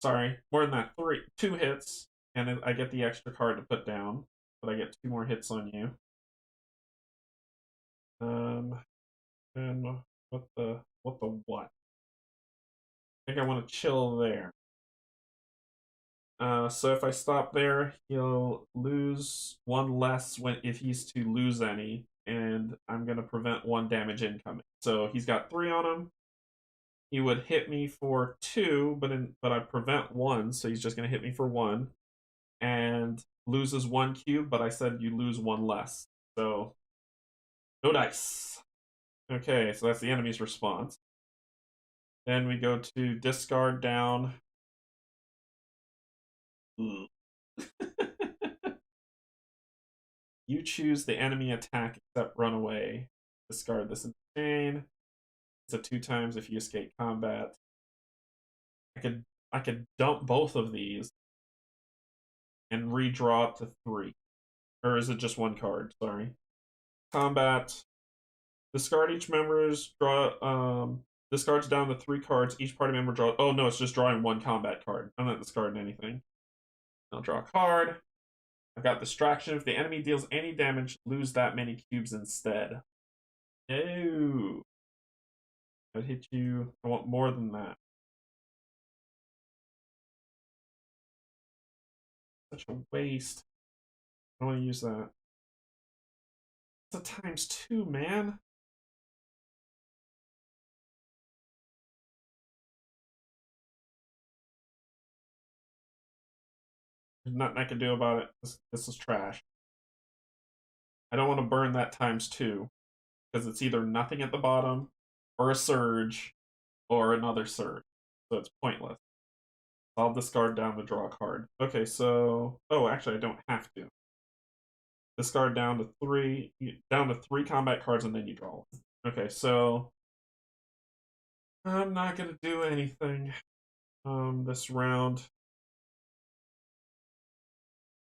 Speaker 1: Sorry, more than that. 2 hits, and I get the extra card to put down, but I get 2 more hits on you. And what? I think I want to chill there. So if I stop there, he'll lose 1 less if he's to lose any, and I'm gonna prevent 1 damage incoming. So he's got 3 on him. He would hit me for 2, but I prevent 1, so he's just gonna hit me for 1, and loses 1 cube. But I said you lose 1 less, so no dice. Okay, so that's the enemy's response. Then we go to discard down. You choose the enemy attack except run away. Discard this in the chain. It's a 2 times if you escape combat. I could dump both of these and redraw it to 3. Or is it just 1 card? Sorry. Combat. Discard each member's discards down to 3 cards. Each party member draws. Oh no, it's just drawing 1 combat card. I'm not discarding anything. I'll draw a card. I've got distraction. If the enemy deals any damage, lose that many cubes instead. Oh. I'd hit you. I want more than that. Such a waste. I don't want to use that. It's a ×2, man. There's nothing I can do about it. This is trash. I don't want to burn that ×2 because it's either nothing at the bottom or a surge or another surge. So it's pointless. I'll discard down to draw a card. Okay, so... Oh, actually, I don't have to. Discard down to three combat cards, and then you draw one. Okay, so I'm not gonna do anything this round.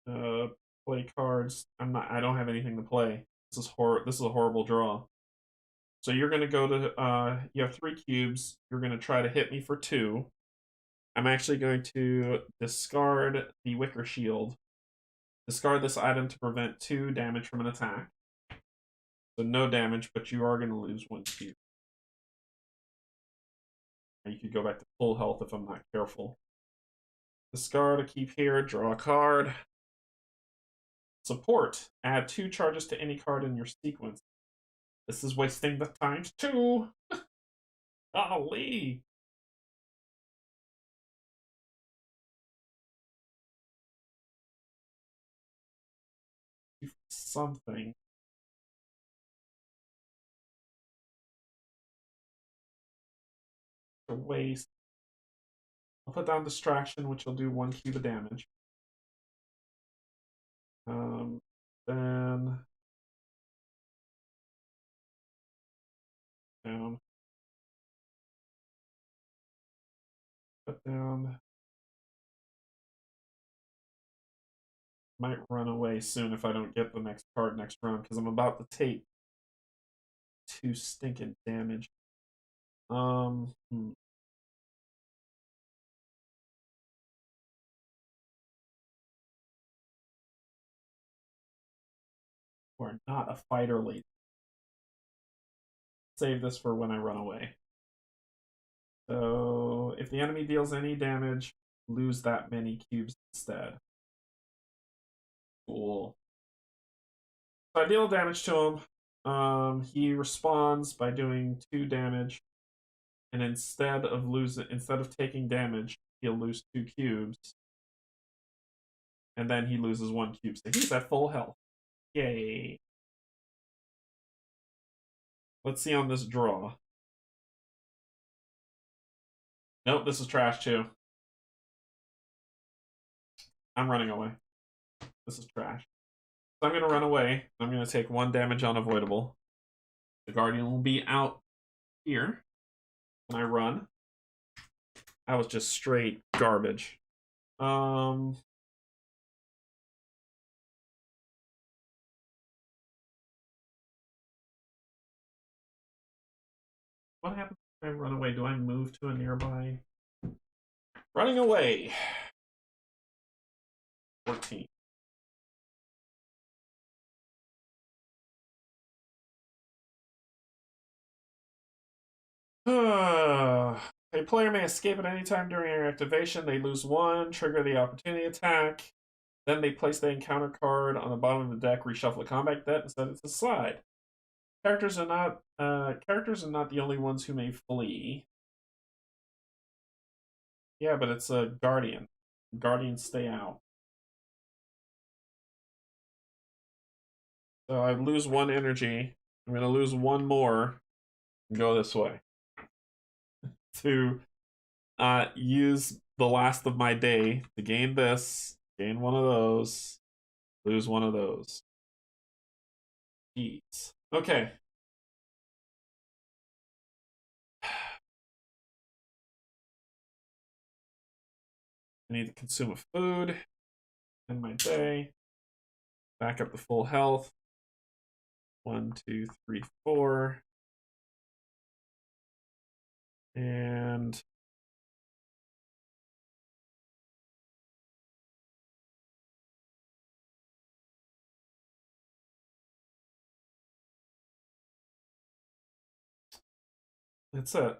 Speaker 1: Play cards. I don't have anything to play. This is a horrible draw. So you're gonna go to you have 3 cubes. You're gonna try to hit me for 2. I'm actually going to discard the Wicker Shield. Discard this item to prevent 2 damage from an attack. So no damage, but you are going to lose 1 cube. You could go back to full health if I'm not careful. Discard a keep here, draw a card. Support. Add 2 charges to any card in your sequence. This is wasting the times 2. Golly. Something. A waste. I'll put down distraction, which will do 1 cube of damage. Then down. Put down. Might run away soon if I don't get the next card next round, because I'm about to take 2 stinking damage. We're not a fighter lady. Save this for when I run away. So if the enemy deals any damage, lose that many cubes instead. Cool. So I deal damage to him. He responds by doing 2 damage, and instead of taking damage, he'll lose 2 cubes, and then he loses 1 cube. So he's at full health. Yay! Let's see on this draw. Nope, this is trash too. I'm running away. This is trash. So I'm going to run away. I'm going to take 1 damage unavoidable. The Guardian will be out here. When I run. That was just straight garbage. What happens if I run away? Do I move to a nearby? Running away. 14. A player may escape at any time during your activation. They lose 1, trigger the opportunity attack. Then they place the encounter card on the bottom of the deck, reshuffle the combat deck, and set it to the side. Characters are not the only ones who may flee. Yeah, but it's a Guardian. Guardians stay out. So I lose 1 energy. I'm going to lose 1 more and go this way. To use the last of my day to gain this, gain 1 of those, lose 1 of those. Jeez. Okay. I need to consume a food. End my day. Back up to full health. 1, 2, 3, 4. And that's it.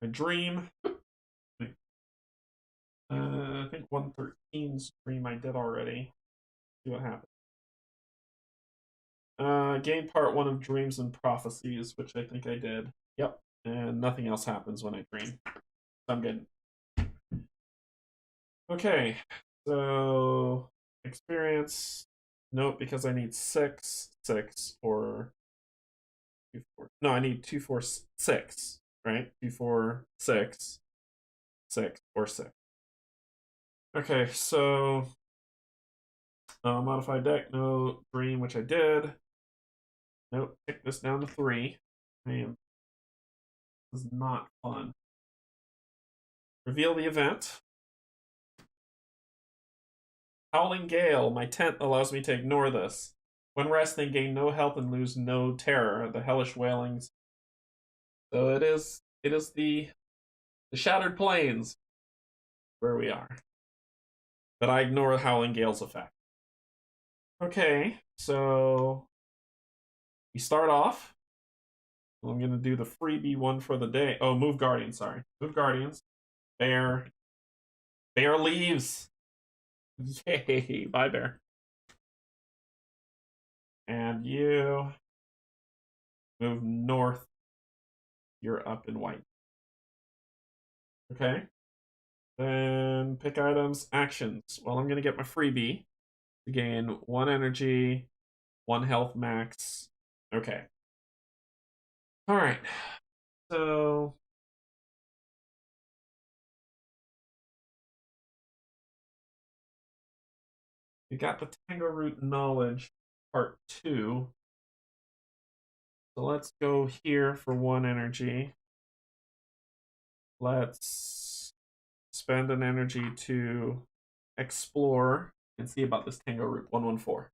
Speaker 1: My dream. I think 113's dream I did already. See what happens. Gain part 1 of Dreams and Prophecies, which I think I did. Yep. And nothing else happens when I dream. I'm good. Okay. So experience. Nope, because I need 6, 6, or 2, 4. No, I need 2, 4, 6. Right? 2, 4, 6, 6, or 6. Okay, so Modify deck, no dream, which I did. Nope, take this down to 3. Man, this is not fun. Reveal the event. Howling Gale. My tent allows me to ignore this. When resting, gain no health and lose no terror. The hellish wailings. So it is the Shattered Plains where we are. But I ignore Howling Gale's effect. Okay, so we start off. I'm going to do the freebie one for the day. Oh, move Guardians, sorry. Move Guardians. Bear. Bear leaves. Yay. Bye, Bear. And you move north. You're up in white. Okay. Then pick items, actions. Well, I'm going to get my freebie to gain 1 energy, 1 health max. Okay. All right. So you got the Tingle Root knowledge part 2. So let's go here for 1 energy. Let's spend an energy to explore and see about this Tingle Root 114.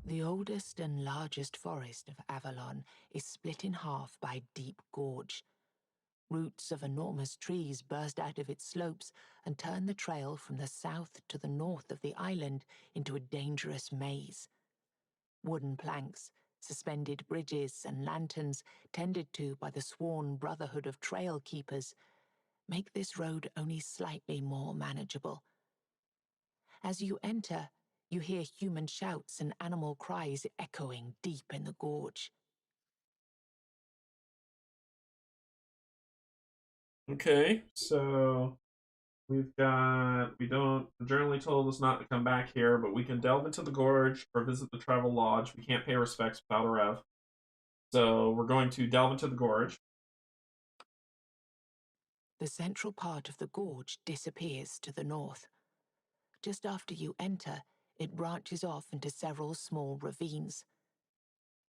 Speaker 2: The oldest and largest forest of Avalon is split in half by deep gorge. Roots of enormous trees burst out of its slopes and turn the trail from the south to the north of the island into a dangerous maze. Wooden planks, suspended bridges, and lanterns tended to by the sworn brotherhood of trail keepers make this road only slightly more manageable. As you enter, you hear human shouts and animal cries echoing deep in the gorge.
Speaker 1: Okay, so we've got, the journal told us not to come back here, but we can delve into the gorge or visit the travel lodge. We can't pay respects without a rev. So we're going to delve into the gorge.
Speaker 2: The central part of the gorge disappears to the north. Just after you enter, it branches off into several small ravines.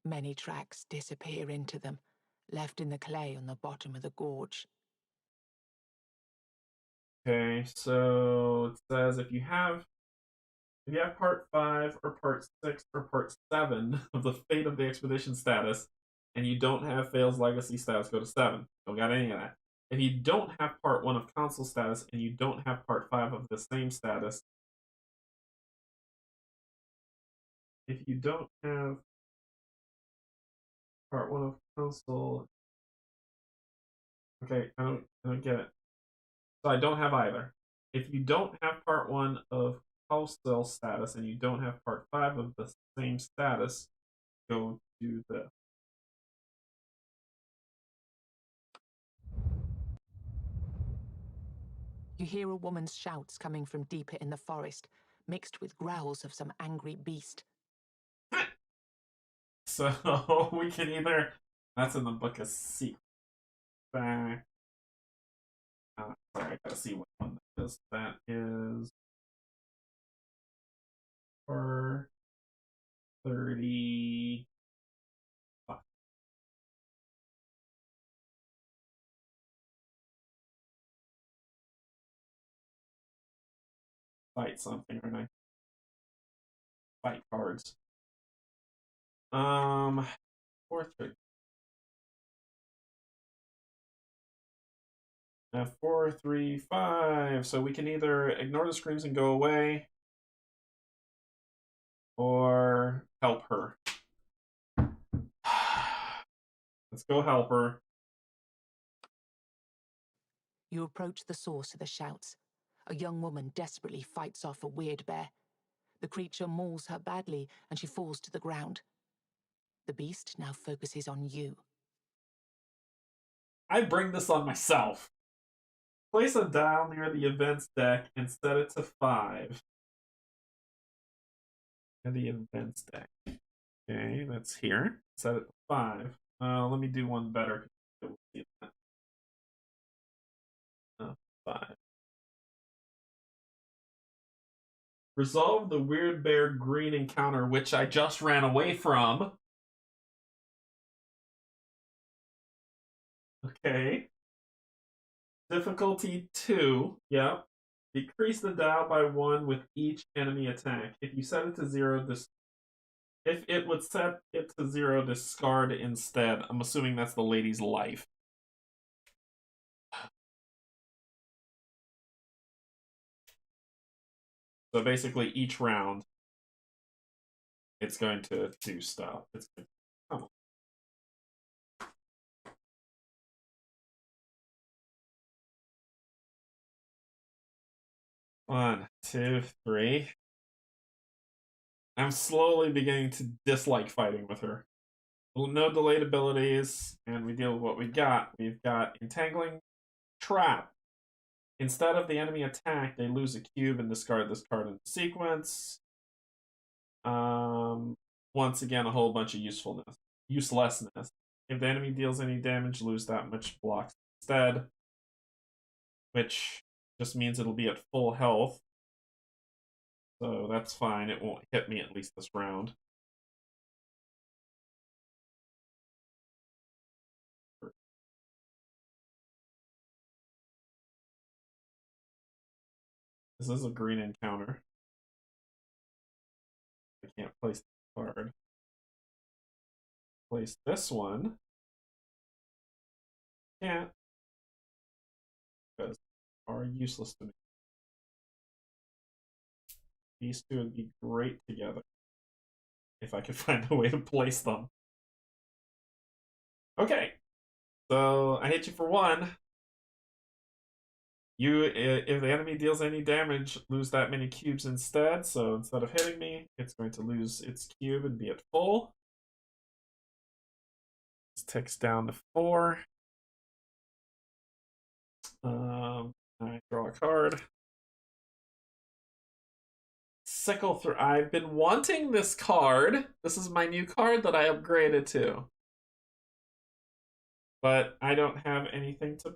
Speaker 2: Many tracks disappear into them, left in the clay on the bottom of the gorge.
Speaker 1: Okay, so it says if you have part 5 or part 6 or part 7 of the Fate of the Expedition status, and you don't have Fail's Legacy status, go to 7. Don't got any of that. If you don't have part 1 of Console status and you don't have part 5 of the same status, if you don't have part 1 of Console, okay, I don't get it. So I don't have either. If you don't have part 1 of Postal status and you don't have part 5 of the same status, go to the.
Speaker 2: You hear a woman's shouts coming from deeper in the forest, mixed with growls of some angry beast.
Speaker 1: So we can either. That's in the book of Secret. Sorry, I gotta see what one that is. That is for 30. Fight something, or I fight cards. 4-3. 4, 3, 5. So we can either ignore the screams and go away, or help her. Let's go help her.
Speaker 2: You approach the source of the shouts. A young woman desperately fights off a weird bear. The creature mauls her badly, and she falls to the ground. The beast now focuses on you.
Speaker 1: I bring this on myself. Place a dial near the events deck and set it to 5. Near the events deck. Okay, that's here. Set it to 5. Let me do one better. 5. Resolve the Weird Bear green encounter, which I just ran away from. Okay. Difficulty 2. Yep. Decrease the Dow by 1 with each enemy attack. If you set it to 0, if it would set it to 0, discard instead. I'm assuming that's the lady's life. So basically, each round, it's going to do stuff. It's going to, come on. One, two, three. I'm slowly beginning to dislike fighting with her. No delayed abilities, and we deal with what we got. We've got Entangling Trap. Instead of the enemy attack, they lose a cube and discard this card in the sequence. Once again, a whole bunch of uselessness. If the enemy deals any damage, lose that much blocks instead, which just means it'll be at full health. So that's fine. It won't hit me at least this round. This is a green encounter. I can't place the card. Place this one. Can't. Because they are useless to me. These two would be great together. If I could find a way to place them. Okay. So I hit you for 1. You, if the enemy deals any damage, lose that many cubes instead. So instead of hitting me, it's going to lose its cube and be at full. This ticks down to 4. I draw a card. Sickle through. I've been wanting this card. This is my new card that I upgraded to. But I don't have anything to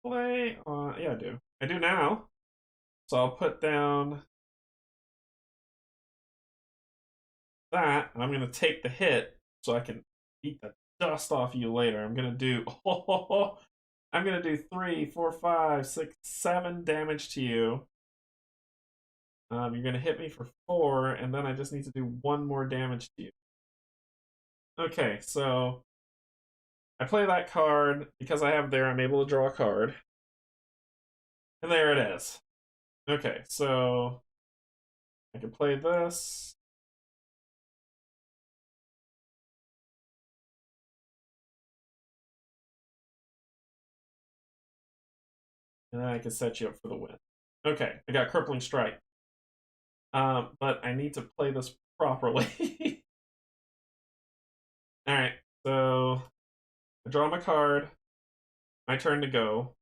Speaker 1: play. Yeah, I do. I do now. So I'll put down that, and I'm going to take the hit so I can beat the dust off you later. I'm going to do... I'm going to do 3, 4, 5, 6, 7 damage to you. You're going to hit me for 4, and then I just need to do 1 more damage to you. Okay, so I play that card. Because I have there, I'm able to draw a card. And there it is. Okay, so I can play this. And then I can set you up for the win. Okay, I got Crippling Strike. But I need to play this properly. Alright, so I draw my card. My turn to go.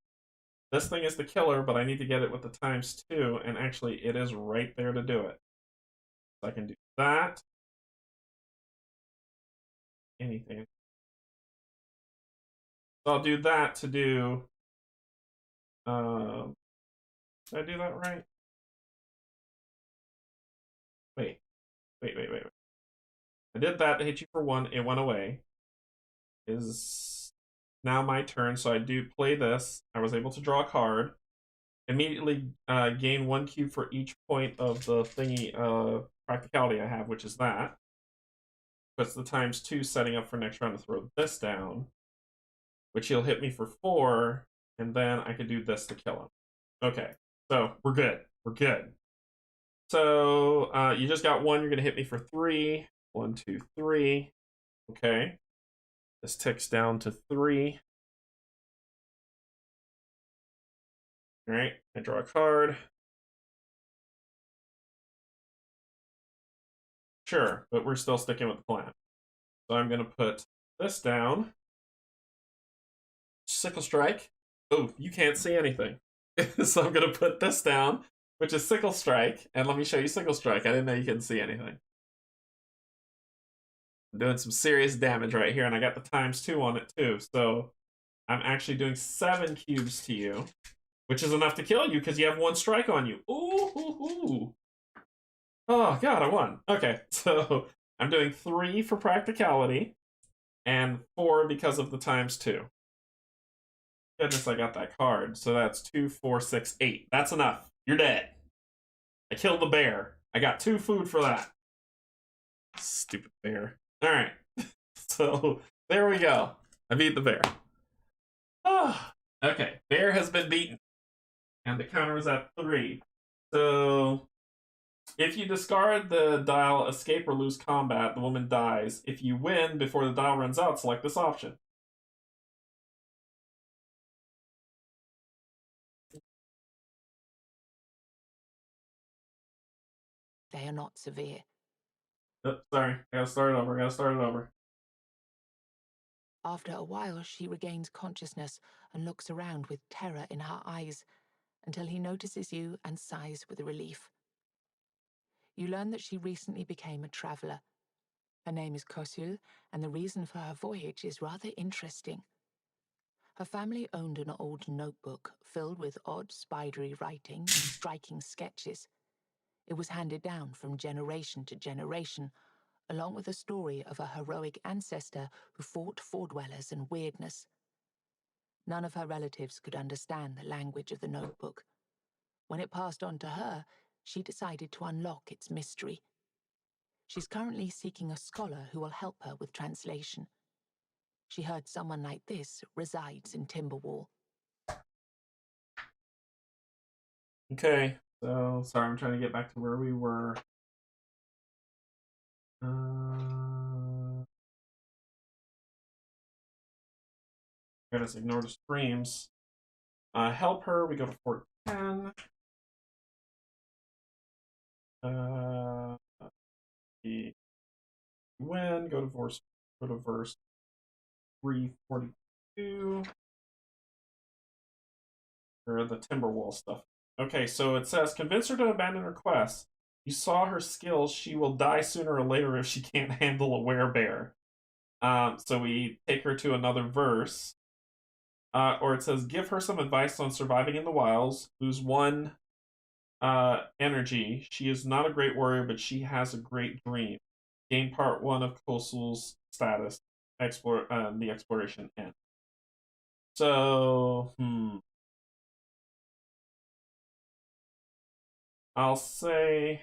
Speaker 1: This thing is the killer, but I need to get it with the ×2, and actually it is right there to do it. So I can do that. Anything. So I'll do that to do... did I do that right? Wait. I did that to hit you for 1. It went away. Is now my turn, so I do play this. I was able to draw a card. Immediately gain 1 cube for each point of the thingy practicality I have, which is that. Puts the ×2 setting up for next round to throw this down, which he'll hit me for 4, and then I could do this to kill him. Okay, so we're good. We're good. So you just got 1. You're going to hit me for 3. 1, 2, 3. Okay. This ticks down to 3. All right, I draw a card. Sure, but we're still sticking with the plan. So I'm going to put this down. Sickle Strike. Oh, you can't see anything. So I'm going to put this down, which is Sickle Strike. And let me show you Sickle Strike. I didn't know you couldn't see anything. I'm doing some serious damage right here, and I got the ×2 on it too. So I'm actually doing 7 cubes to you, which is enough to kill you because you have 1 strike on you. Ooh, ooh, ooh. Oh, God, I won. Okay, so I'm doing 3 for practicality and 4 because of the ×2. Goodness, I got that card. So that's 2, 4, 6, 8. That's enough. You're dead. I killed the bear. I got 2 food for that. Stupid bear. All right. So there we go. I beat the bear. Oh, okay. Bear has been beaten. And the counter is at 3. So if you discard the dial escape or lose combat, the woman dies. If you win before the dial runs out, select this option.
Speaker 2: They are not severe.
Speaker 1: Oh, sorry. I gotta start it over.
Speaker 2: After a while, she regains consciousness and looks around with terror in her eyes until he notices you and sighs with relief. You learn that she recently became a traveler. Her name is Kosul, and the reason for her voyage is rather interesting. Her family owned an old notebook filled with odd, spidery writing and striking sketches. It was handed down from generation to generation, along with a story of a heroic ancestor who fought Fordwellers and Wyrdness. None of her relatives could understand the language of the notebook. When it passed on to her, she decided to unlock its mystery. She's currently seeking a scholar who will help her with translation. She heard someone like this resides in Timberwall.
Speaker 1: Okay, so sorry, I'm trying to get back to where we were. Gotta just ignore the streams. Help her, we go to 410. Win, go to verse 342. Or the Timberwall stuff. Okay, so it says, convince her to abandon her quest. You saw her skills. She will die sooner or later if she can't handle a werebear. So we take her to another verse. Or it says, give her some advice on surviving in the wilds. Lose 1 energy. She is not a great warrior, but she has a great dream. Gain part 1 of Kosul's status. The exploration ends. So, I'll say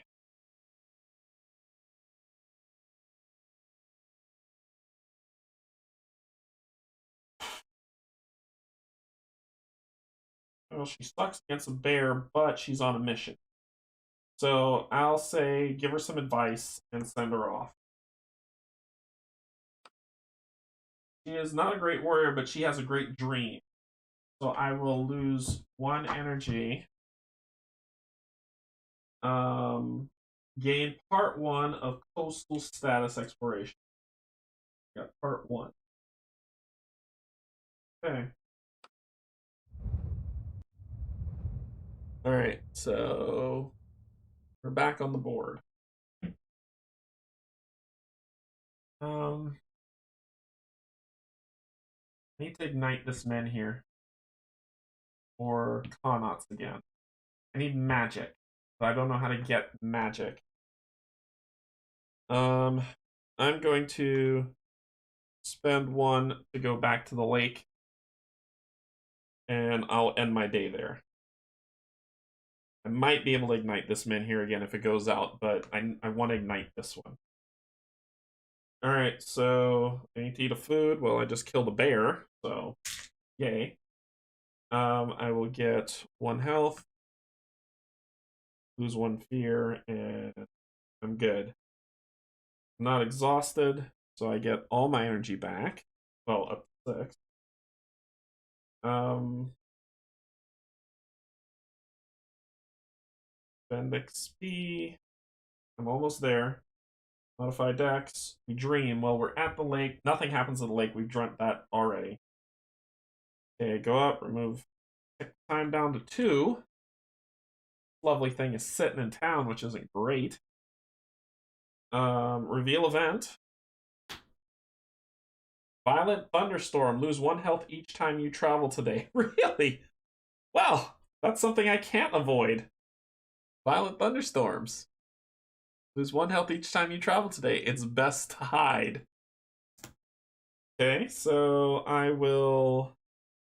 Speaker 1: well, she sucks against a bear, but she's on a mission. So I'll say give her some advice and send her off. She is not a great warrior, but she has a great dream. So I will lose 1 energy. Gain part 1 of coastal status exploration. Got part 1. Okay. All right, so we're back on the board. I need to ignite this Menhir or Connaughts again. I need magic, but I don't know how to get magic. I'm going to spend 1 to go back to the lake, and I'll end my day there. I might be able to ignite this Menhir again if it goes out, but I want to ignite this one. Alright, so I need to eat a food. Well, I just killed a bear, so yay. I will get 1 health, lose 1 fear, and I'm good. I'm not exhausted, so I get all my energy back. Well, up to 6. Spend XP. I'm almost there. Modify Dex. We dream. Well, we're at the lake. Nothing happens at the lake. We've dreamt that already. Okay, go up. Remove time down to 2. Lovely thing is sitting in town, which isn't great. Reveal event. Violent thunderstorm. Lose 1 health each time you travel today. Really? Well, that's something I can't avoid. Violent thunderstorms. Lose 1 health each time you travel today. It's best to hide. Okay, so I will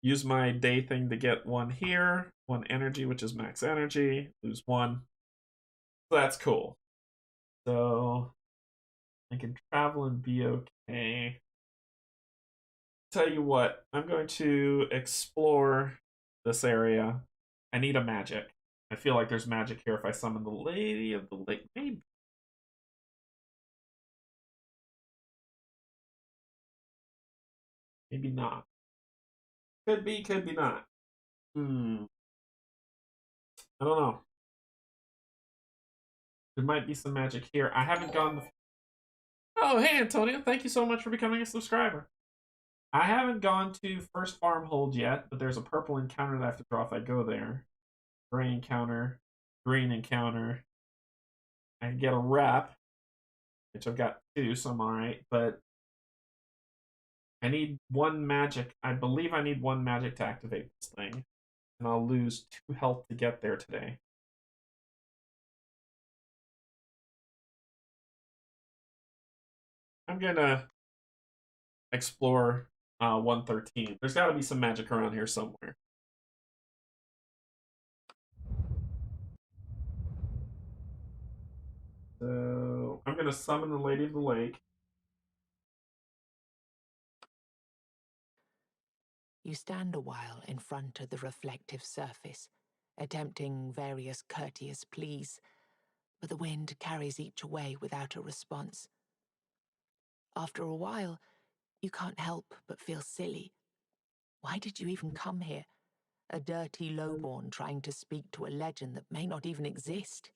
Speaker 1: use my day thing to get 1 here. 1 energy, which is max energy. Lose 1. So that's cool. So I can travel and be okay. Tell you what, I'm going to explore this area. I need a magic. I feel like there's magic here if I summon the Lady of the Lake. Maybe. Maybe not. Could be not. I don't know. There might be some magic here. I haven't gone. Oh, hey, Antonio. Thank you so much for becoming a subscriber. I haven't gone to First Farmhold yet, but there's a purple encounter that I have to draw if I go there. Gray encounter. Green encounter. I can get a rep, which I've got 2, so I'm alright, but I need 1 magic. I believe I need 1 magic to activate this thing, and I'll lose 2 health to get there today. I'm gonna explore 113. There's got to be some magic around here somewhere. So I'm gonna summon the Lady of the Lake.
Speaker 2: You stand a while in front of the reflective surface, attempting various courteous pleas, but the wind carries each away without a response. After a while, you can't help but feel silly. Why did you even come here? A dirty lowborn trying to speak to a legend that may not even exist.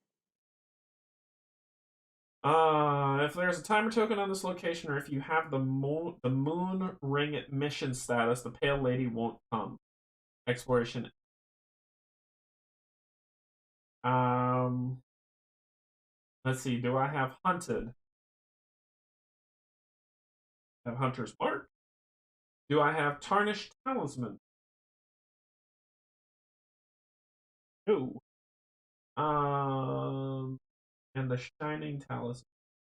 Speaker 1: If there's a timer token on this location, or if you have the moon ring mission status, the Pale Lady won't come. Exploration. Let's see. Do I have hunted? I have Hunter's Mark. Do I have Tarnished Talisman? No. And the Shining Talisman.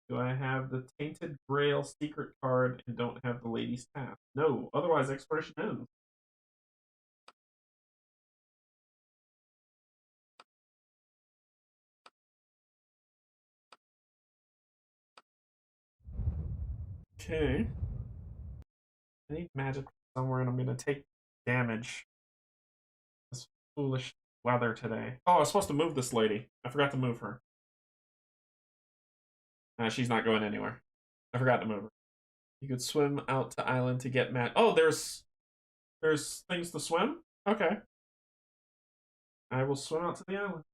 Speaker 1: Do I have the Tainted Grail secret card and don't have the Lady's Task? No. Otherwise, exploration ends. Okay. I need magic somewhere, and I'm gonna take damage. This foolish weather today. Oh, I was supposed to move this lady. I forgot to move her. She's not going anywhere. I forgot to move her. You could swim out to island to get mad. Oh, there's things to swim. Okay, I will swim out to the island.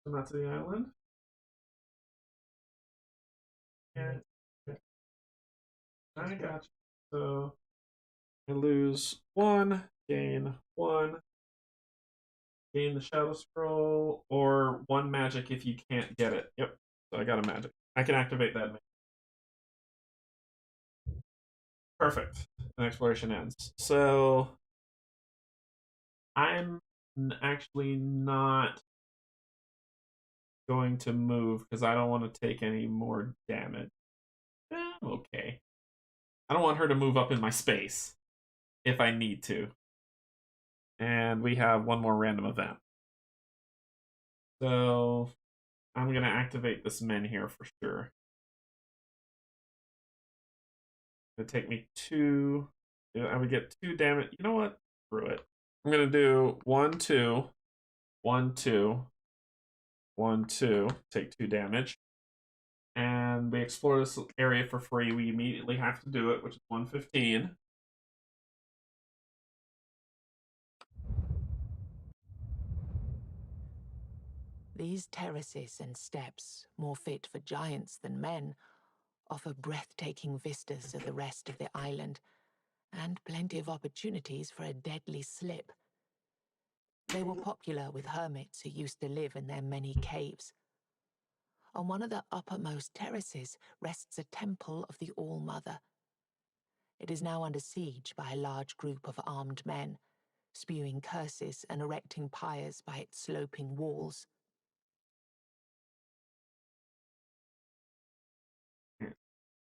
Speaker 1: Swim out to the island. And I got you. So I lose 1, gain 1, gain the Shadow Scroll, or 1 magic if you can't get it. Yep. So I got a magic. I can activate that. Perfect. And exploration ends. So I'm actually not going to move because I don't want to take any more damage. Okay. I don't want her to move up in my space if I need to. And we have 1 more random event. So I'm going to activate this Menhir for sure. It'll take me 2. I would get 2 damage. You know what? Screw it. I'm going to do 1, 2, 1, 2, 1, 2. Take 2 damage. And we explore this area for free. We immediately have to do it, which is 115.
Speaker 2: These terraces and steps, more fit for giants than men, offer breathtaking vistas of the rest of the island, and plenty of opportunities for a deadly slip. They were popular with hermits who used to live in their many caves. On one of the uppermost terraces rests a temple of the All-Mother. It is now under siege by a large group of armed men, spewing curses and erecting pyres by its sloping walls.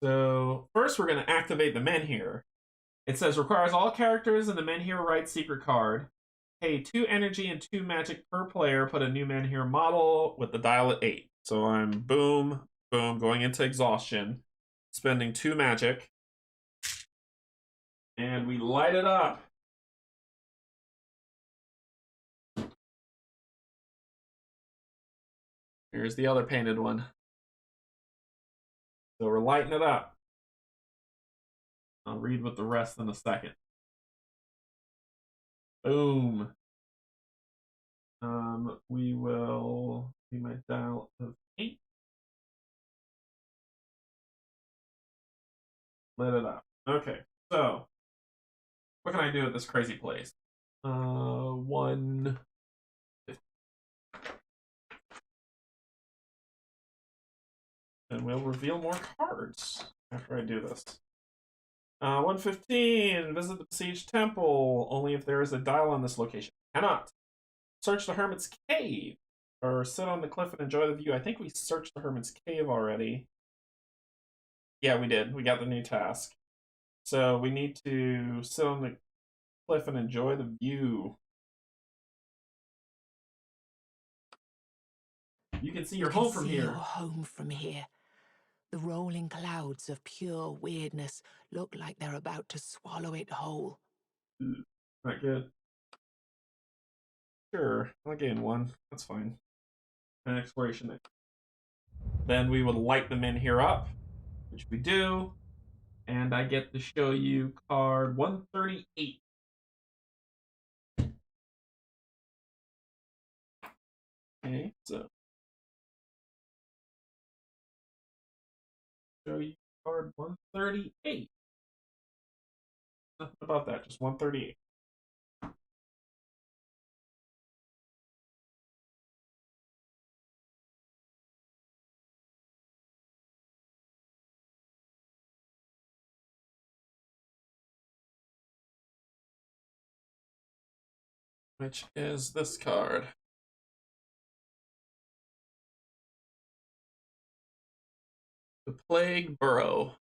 Speaker 1: So first we're going to activate the Menhir. It says requires all characters in the Menhir Rite secret card. Pay 2 energy and 2 magic per player. Put a new Menhir model with the dial at 8. So I'm boom, boom, going into exhaustion, spending 2 magic. And we light it up. Here's the other painted one. So we're lighting it up. I'll read with the rest in a second. Boom. We will see my dial of 8. Lit it up. Okay, so what can I do at this crazy place? 1. And we'll reveal more cards after I do this. 115. Visit the besieged temple. Only if there is a dial on this location. Cannot. Search the Hermit's cave. Or sit on the cliff and enjoy the view. I think we searched the Hermit's cave already. Yeah, we did. We got the new task. So we need to sit on the cliff and enjoy the view. You can see your home from here.
Speaker 2: Your home from here. The rolling clouds of pure weirdness look like they're about to swallow it whole.
Speaker 1: Not good. Sure, I'll gain 1. That's fine. An exploration. Then we would light the Menhir up, which we do. And I get to show you card 138. Okay, so show you card 138. Nothing about that, just 138. Which is this card. The Plague Burrow.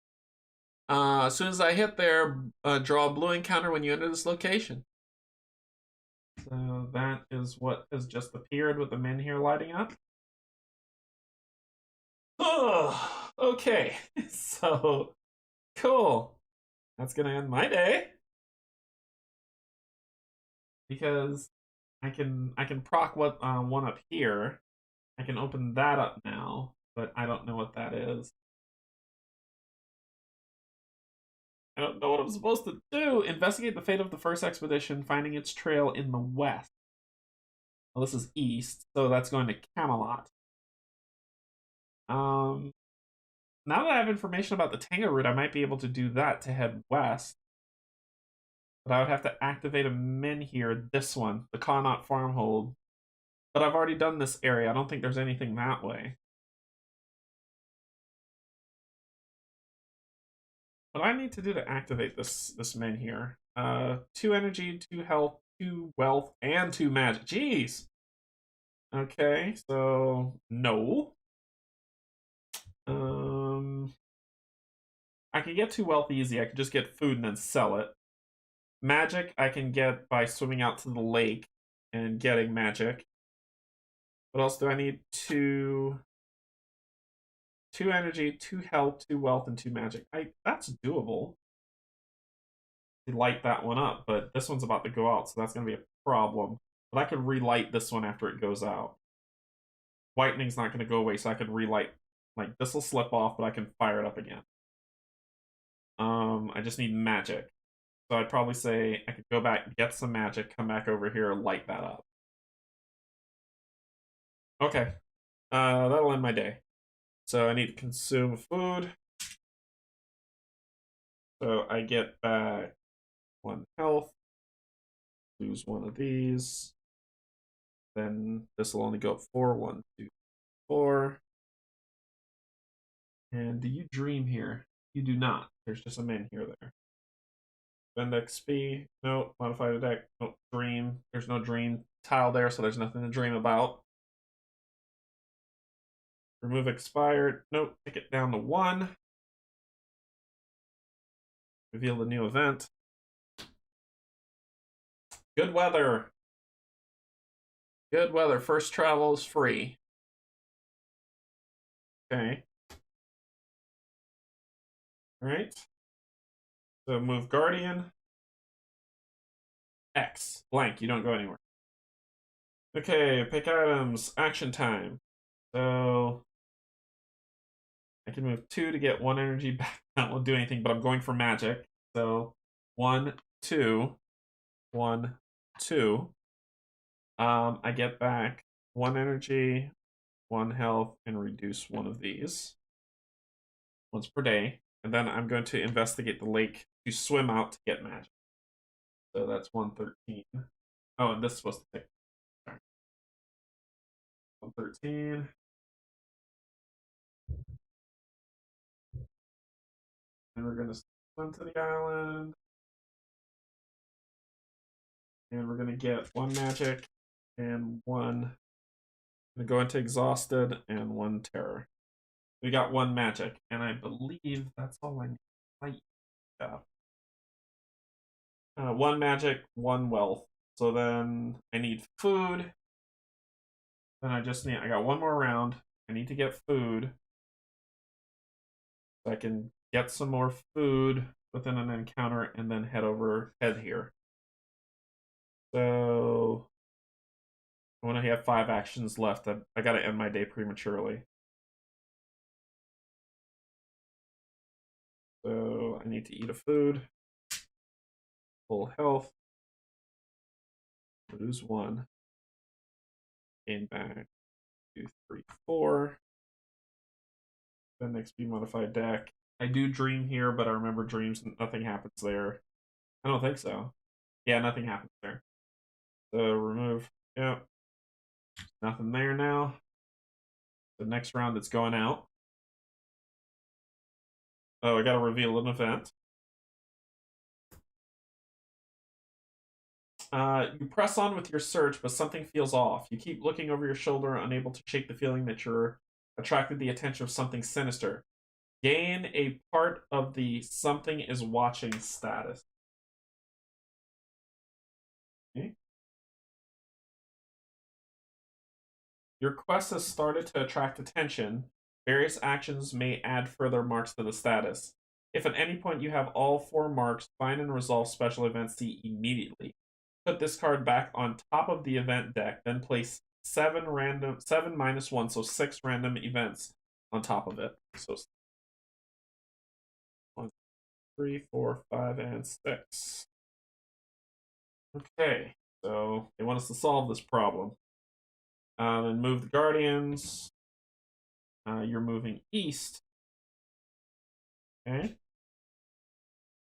Speaker 1: As soon as I hit there, draw a blue encounter when you enter this location. So that is what has just appeared with the Menhir lighting up. Oh, okay. So cool. That's gonna end my day. Because I can proc what one up here. I can open that up now, but I don't know what that is. I don't know what I'm supposed to do. Investigate the fate of the first expedition, finding its trail in the west. Well, this is east, so that's going to Camelot. Now that I have information about the Tingle Root, I might be able to do that to head west. But I would have to activate a Menhir, this one, the Connaught Farmhold. But I've already done this area. I don't think there's anything that way. What I need to do to activate this Menhir? 2 energy, 2 health, 2 wealth, and 2 magic. Jeez. Okay, so no. I can get 2 wealth easy. I could just get food and then sell it. Magic I can get by swimming out to the lake and getting magic. What else do I need? 2 energy, 2 health, 2 wealth, and 2 magic. That's doable. Light that one up, but this one's about to go out, so that's going to be a problem. But I could relight this one after it goes out. Whitening's not going to go away, so I could relight. Like, this will slip off, but I can fire it up again. I just need magic. So I'd probably say I could go back, get some magic, come back over here, light that up. Okay. That'll end my day. So I need to consume food. So I get back 1 health. Lose 1 of these. Then this will only go up 4. 1, 2, 4. And do you dream here? You do not. There's just a Menhir there. Spend XP. Nope. Modify the deck. Nope. Dream. There's no dream tile there, so there's nothing to dream about. Remove expired. Nope. Take it down to 1. Reveal the new event. Good weather. Good weather. First travel is free. Okay. Alright. So move Guardian. X. Blank. You don't go anywhere. Okay, pick items. Action time. So I can move 2 to get 1 energy back. That won't do anything, but I'm going for magic. So 1, 2, 1, 2. I get back 1 energy, 1 health, and reduce 1 of these once per day. And then I'm going to investigate the lake to swim out to get magic. So that's 113. Oh, and this is supposed to take. Sorry. 113. And we're going to swim to the island. And we're going to get 1 magic and 1. I'm going to go into exhausted and 1 terror. We got 1 magic, and I believe that's all I need. Yeah. 1 magic, 1 wealth. So then I need food. Then I got 1 more round. I need to get food. So I can get some more food within an encounter and then head here. So when I have 5 actions left, I gotta end my day prematurely. So I need to eat a food. Full health. Lose 1. Gain back 2, 3, 4. Then XP modified deck. I do dream here, but I remember dreams. Nothing happens there. I don't think so. Yeah, nothing happens there. So remove. Yep. Nothing there now. The next round it's going out. Oh, I gotta reveal an event. You press on with your search, but something feels off. You keep looking over your shoulder, unable to shake the feeling that you're attracted the attention of something sinister. Gain a part of the something is watching status. Okay. Your quest has started to attract attention. Various actions may add further marks to the status. If at any point you have all 4 marks, find and resolve special events C immediately. Put this card back on top of the event deck, then place 7 minus 1, so 6 random events on top of it. So 1, 3, 4, 5, and 6. Okay, so they want us to solve this problem. Then move the Guardians. You're moving east. Okay.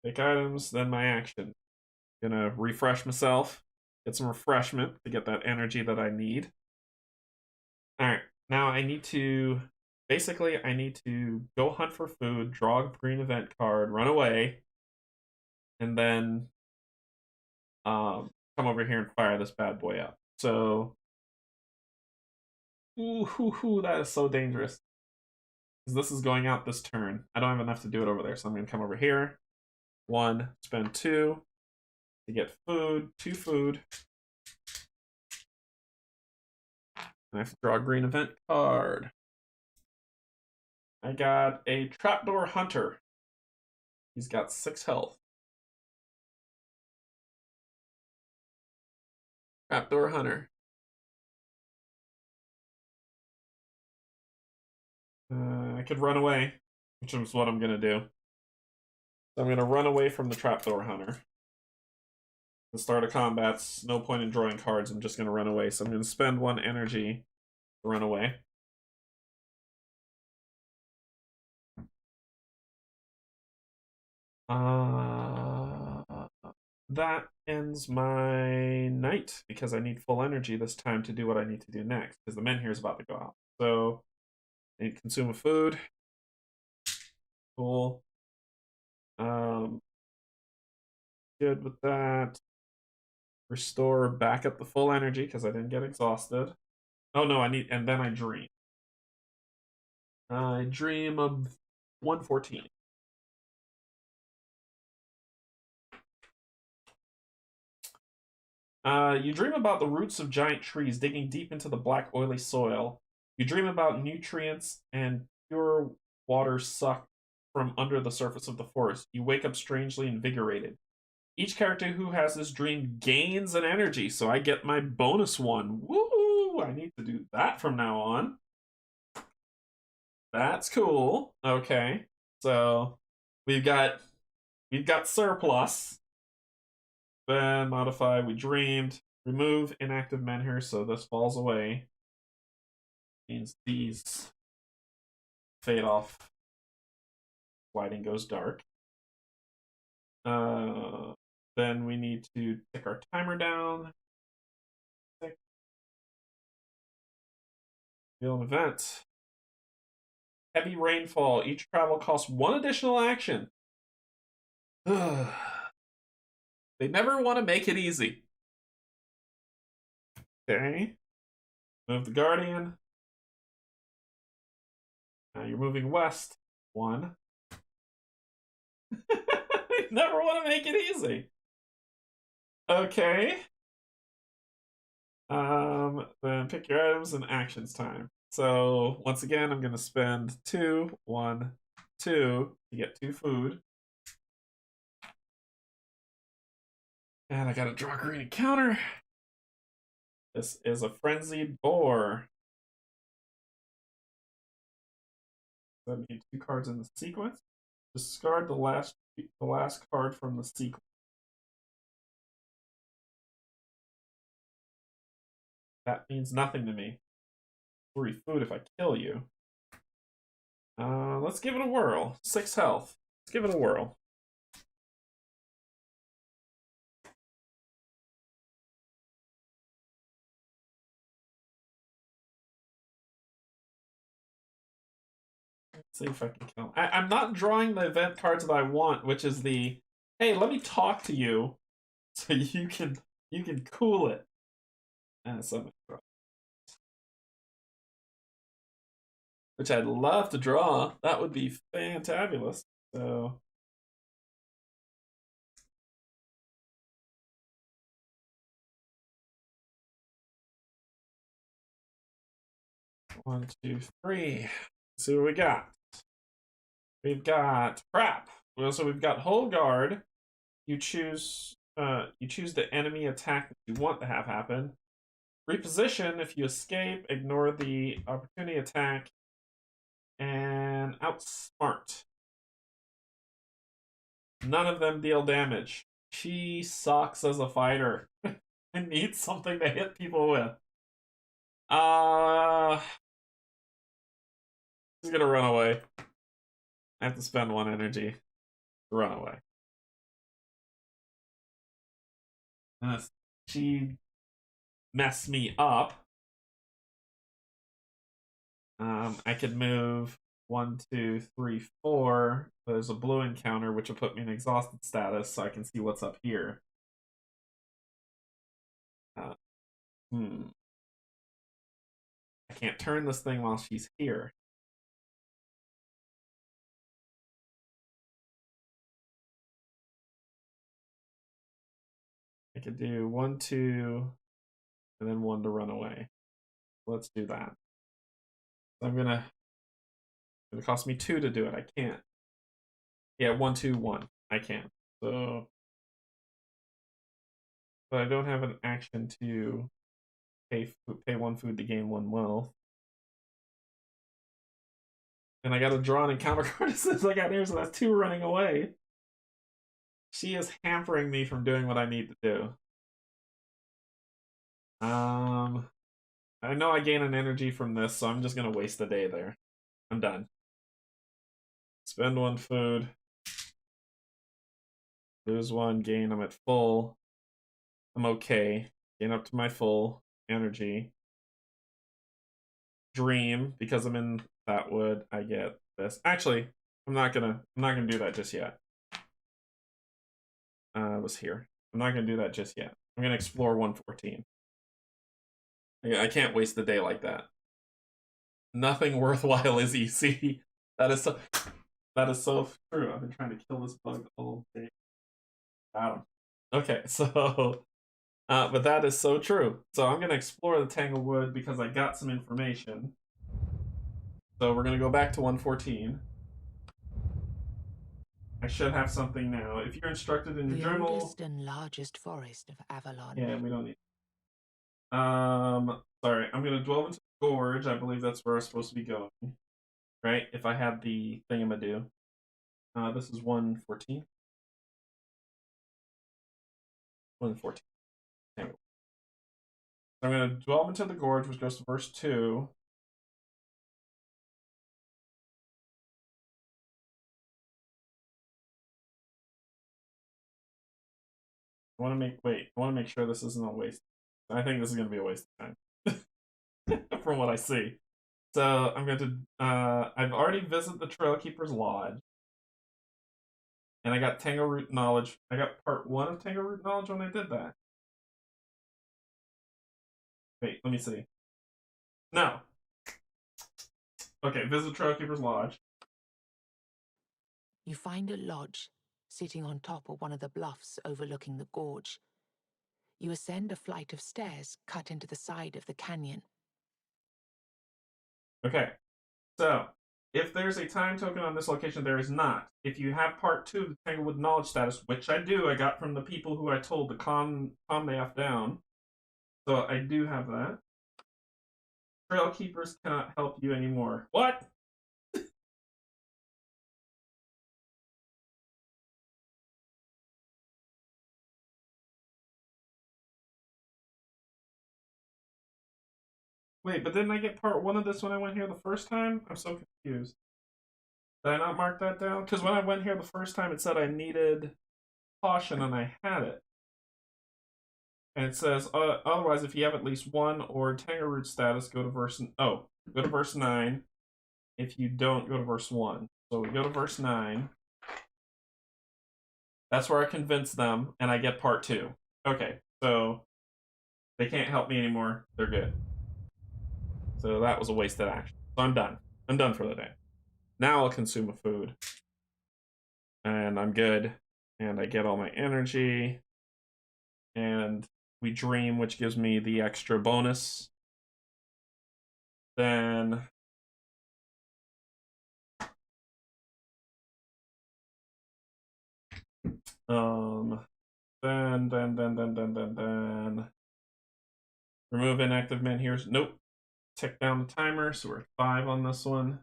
Speaker 1: Pick items, then my action. Gonna refresh myself, get some refreshment to get that energy that I need. Alright, now I need to go hunt for food, draw a green event card, run away, and then come over here and fire this bad boy up. So that is so dangerous. Because this is going out this turn. I don't have enough to do it over there, so I'm gonna come over here. 1, spend 2 to get food, 2 food. And I have to draw a green event card. I got a Trapdoor Hunter. He's got 6 health. Trapdoor Hunter. I could run away, which is what I'm gonna do. So I'm gonna run away from the Trapdoor Hunter. The start of combat's no point in drawing cards. I'm just gonna run away. So I'm gonna spend 1 energy to run away. That ends my night because I need full energy this time to do what I need to do next because the Menhir is about to go out. So I need to consume a food. Cool. Good with that. Restore back up the full energy because I didn't get exhausted. Oh no, I need, and then I dream. I dream of 114. You dream about the roots of giant trees digging deep into the black, oily soil. You dream about nutrients and pure water sucked from under the surface of the forest. You wake up strangely invigorated. Each character who has this dream gains an energy, so I get my bonus one. Woo! I need to do that from now on. That's cool. Okay. So we've got surplus. Then modify, we dreamed. Remove inactive Menhirs, so this falls away. Means these fade off. Lighting goes dark. Then we need to tick our timer down. Tick. Reveal an event. Heavy rainfall. Each travel costs 1 additional action. They never want to make it easy. Okay. Move the Guardian. Now you're moving west. 1. They never want to make it easy. Okay. Then pick your items and actions time. So once again, I'm gonna spend 2, 1, 2 to get 2 food. And I gotta draw a green encounter. This is a frenzied boar. So I need 2 cards in the sequence. Discard the last card from the sequence. That means nothing to me. 3 food if I kill you. Let's give it a whirl. 6 health. Let's give it a whirl. Let's see if I can kill him. I'm not drawing the event cards that I want, which is the, hey, let me talk to you so you can cool it. So which I'd love to draw. That would be fantabulous. So 1, 2, 3. Let's see what we got. We've got crap. So we've got Whole Guard. You choose the enemy attack that you want to have happen. Reposition if you escape, ignore the opportunity attack, and outsmart. None of them deal damage. She sucks as a fighter. I need something to hit people with. She's gonna run away. I have to spend 1 energy to run away. She messed me up. I could move 1, 2, 3, 4. There's a blue encounter, which will put me in exhausted status, so I can see what's up here. I can't turn this thing while she's here. I could do 1, 2, and then 1 to run away. Let's do that. So I'm gonna. It cost me 2 to do it. I can't. Yeah, 1, 2, 1. I can. So, but I don't have an action to pay 1 food to gain 1 wealth. And I got to draw an encounter card as soon as I got here, so that's 2 running away. She is hampering me from doing what I need to do. I know I gain an energy from this, so I'm just gonna waste the day there. I'm done. Spend 1 food. Lose 1, gain. I'm at full. I'm okay. Gain up to my full energy. Dream, because I'm in that wood, I get this. Actually, I'm not gonna do that just yet. It was here. I'm not gonna do that just yet. I'm gonna explore 114. I can't waste the day like that. Nothing worthwhile is easy. That is so true. I've been trying to kill this bug all day. Got him. Okay, so but that is so true. So I'm gonna explore the Tanglewood because I got some information. So we're gonna go back to 114. I should have something now. If you're instructed in your journal.
Speaker 2: The oldest and largest forest of Avalon.
Speaker 1: Yeah, we don't need. Sorry, I'm gonna dwell into Gorge. I believe that's where I'm supposed to be going. Right? If I had the thingamadoo. This is 114. 114. Anyway. So I'm gonna dwell into the Gorge, which goes to verse 2. I want to make sure this isn't a waste. I think this is going to be a waste of time from what I see. So I'm going to. I've already visited the Trailkeeper's Lodge, and I got Tingle Root knowledge. I got part 1 of Tingle Root knowledge when I did that. Wait, let me see. No. Okay, visit Trailkeeper's Lodge.
Speaker 2: You find a lodge sitting on top of one of the bluffs overlooking the gorge. You ascend a flight of stairs cut into the side of the canyon.
Speaker 1: Okay, so if there's a time token on this location, there is not. If you have part 2 of the Tanglewood knowledge status, which I do, I got from the people who I told to calm the F down. So I do have that. Trail keepers cannot help you anymore. What? Wait, but didn't I get part 1 of this when I went here the first time? I'm so confused. Did I not mark that down? Because when I went here the first time, it said I needed caution, and I had it. And it says, otherwise, if you have at least 1 or Tangle Root status, go to verse 9. If you don't, go to verse 1. So we go to verse 9. That's where I convince them, and I get part 2. Okay, so they can't help me anymore. They're good. So that was a wasted action. So I'm done. I'm done for the day. Now I'll consume a food. And I'm good. And I get all my energy. And we dream, which gives me the extra bonus. Then then remove inactive Menhirs. Nope. Tick down the timer, so we're at 5 on this one.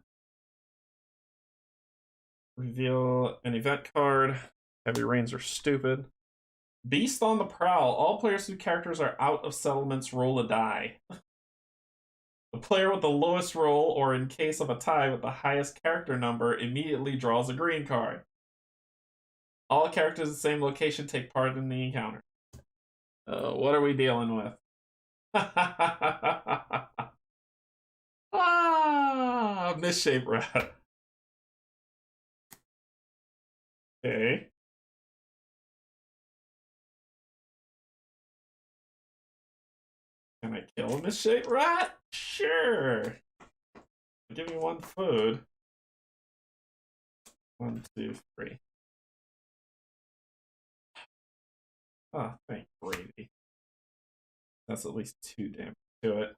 Speaker 1: Reveal an event card. Heavy rains are stupid. Beast on the prowl. All players whose characters are out of settlements roll a die. The player with the lowest roll, or in case of a tie with the highest character number, immediately draws a green card. All characters in the same location take part in the encounter. What are we dealing with? Misshape rat. Okay. Can I kill a misshape rat? Sure. Give me 1 food. 1, 2, 3. Oh, thank Brady. That's at least 2 damage to it.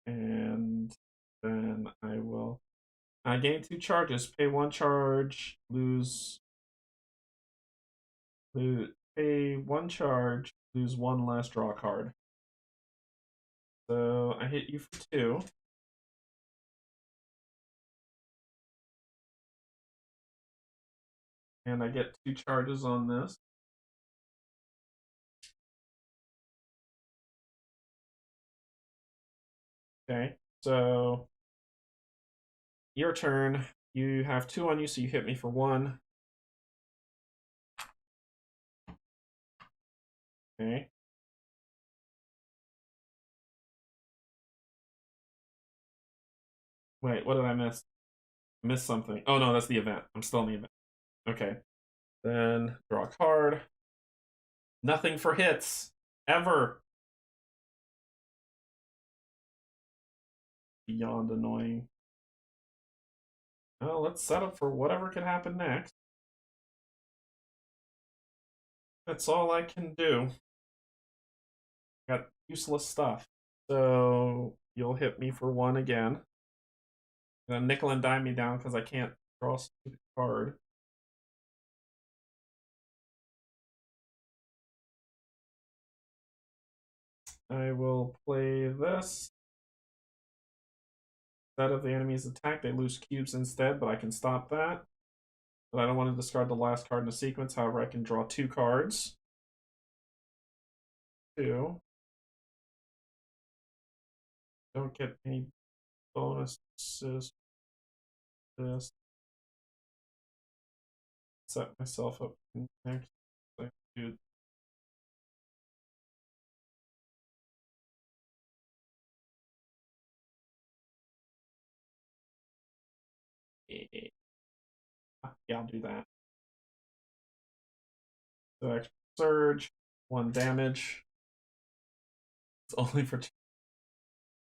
Speaker 1: And then I will gain 2 charges, pay 1 charge, pay 1 charge, lose 1 last draw card. So I hit you for 2. And I get 2 charges on this. Okay, so your turn. You have 2 on you, so you hit me for 1. Okay. Wait, what did I miss? I missed something. Oh no, that's the event. I'm still in the event. Okay. Then draw a card. Nothing for hits. Ever. Beyond annoying. Well, let's set up for whatever can happen next. That's all I can do. Got useless stuff. So you'll hit me for 1 again. And then nickel and dime me down because I can't draw a stupid card. I will play this. Instead of the enemy's attack, they lose cubes instead, but I can stop that. But I don't want to discard the last card in the sequence. However, I can draw 2 cards. 2. Don't get any bonuses. This. Set myself up next. Do yeah, I'll do that. So extra surge, 1 damage. It's only for.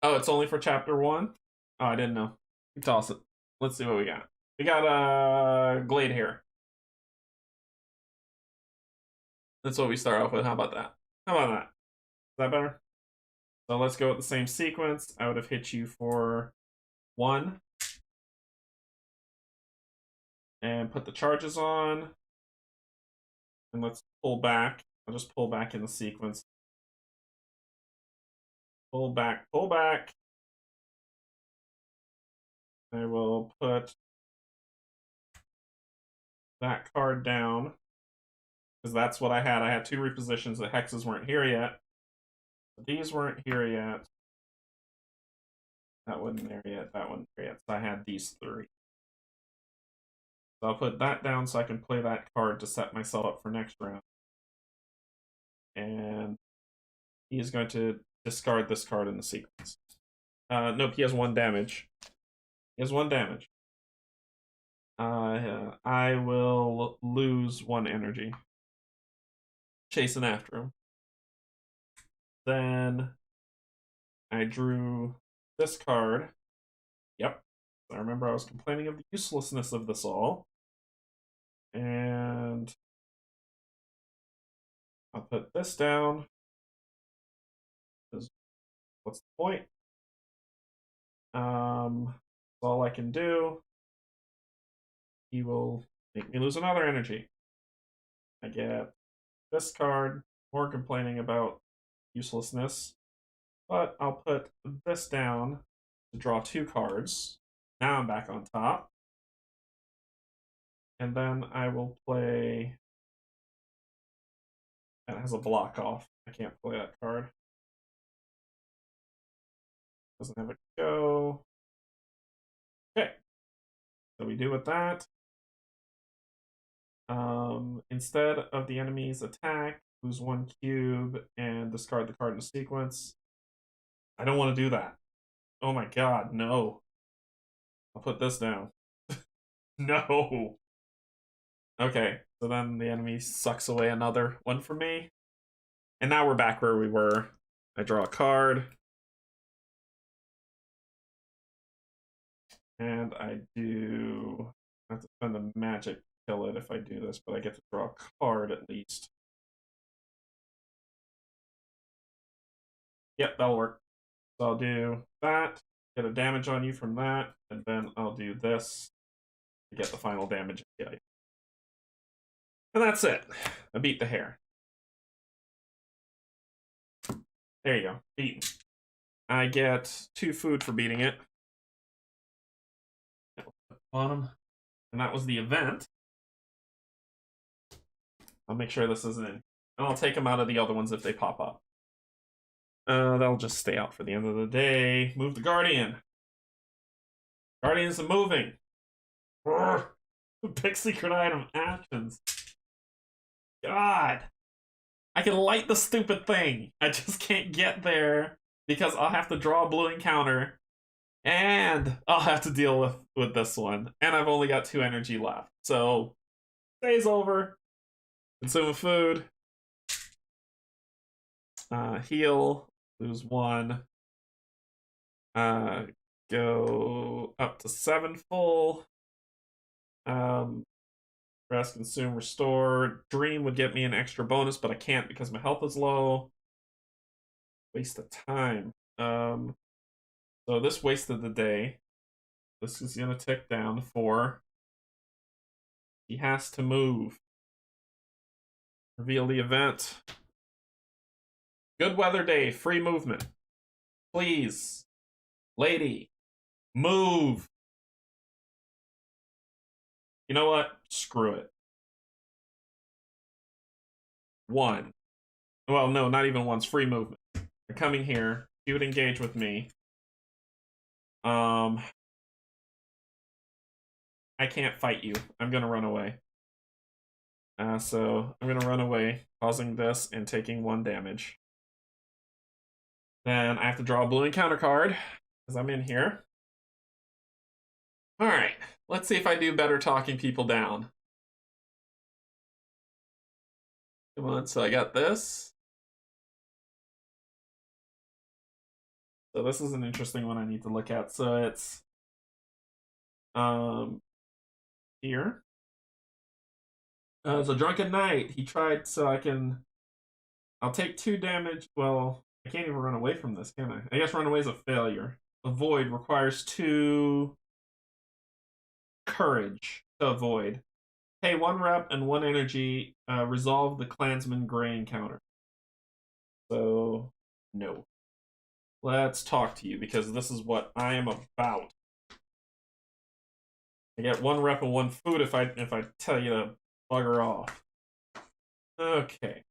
Speaker 1: Oh, it's only for chapter 1. Oh, I didn't know. Toss it. Let's see what we got. We got a Glade here. That's what we start off with. How about that? How about that? Is that better? So let's go with the same sequence. I would have hit you for 1. And put the charges on. And let's pull back. I'll just pull back in the sequence. Pull back, pull back. I will put that card down. Because that's what I had. I had 2 repositions. The hexes weren't here yet. These weren't here yet. That wasn't there yet. That wasn't there yet. So I had these 3. So I'll put that down so I can play that card to set myself up for next round. And he is going to discard this card in the sequence. Nope, he has 1 damage. He has 1 damage. I will lose 1 energy. Chasing after him. Then I drew this card. Yep. I remember I was complaining of the uselessness of this all. And I'll put this down. Because what's the point? That's all I can do. He will make me lose another energy. I get this card. More complaining about uselessness. But I'll put this down to draw 2 cards. Now I'm back on top. And then I will play. That has a block off. I can't play that card. Doesn't have a go. Okay. So we do with that. Instead of the enemy's attack, lose 1 cube and discard the card in the sequence. I don't want to do that. Oh my god, no. I'll put this down. No. Okay, so then the enemy sucks away another 1 for me. And now we're back where we were. I draw a card. And I do. I have to spend a magic to kill it if I do this, but I get to draw a card at least. Yep, that'll work. So I'll do that, get a damage on you from that, and then I'll do this to get the final damage and kill you. And that's it. I beat the hare. There you go. Beaten. I get 2 food for beating it. Bottom. And that was the event. I'll make sure this isn't in. And I'll take them out of the other ones if they pop up. That'll just stay out for the end of the day. Move the Guardian. Guardians are moving. Pick secret item actions. God. I can light the stupid thing. I just can't get there because I'll have to draw a blue encounter And I'll have to deal with this one. And I've only got 2 energy left. So, day's over. Consume food. Heal. Lose 1. Go up to 7 full. Rest, consume, restore. Dream would get me an extra bonus, but I can't because my health is low. Waste of time. So this wasted the day. This is gonna tick down to 4. He has to move. Reveal the event. Good weather day, free movement. Please, lady, move. You know what? Screw it. 1. Well, no, not even 1's free movement. They're coming here. He would engage with me. I can't fight you. I'm gonna run away. So I'm gonna run away, causing this and taking 1 damage. Then I have to draw a blue encounter card, because I'm in here. Alright, let's see if I do better talking people down. Come on, so I got this. So this is an interesting one I need to look at. So it's here. It's a Drunken Knight. He tried, so I'll take 2 damage. Well, I can't even run away from this, can I? I guess run away is a failure. Avoid requires 2 courage to avoid. Pay 1 rep and 1 energy. Resolve the Clansman Gray encounter. So, no. Let's talk to you, because this is what I am about. I get 1 rep and 1 food if I tell you to bugger off. Okay.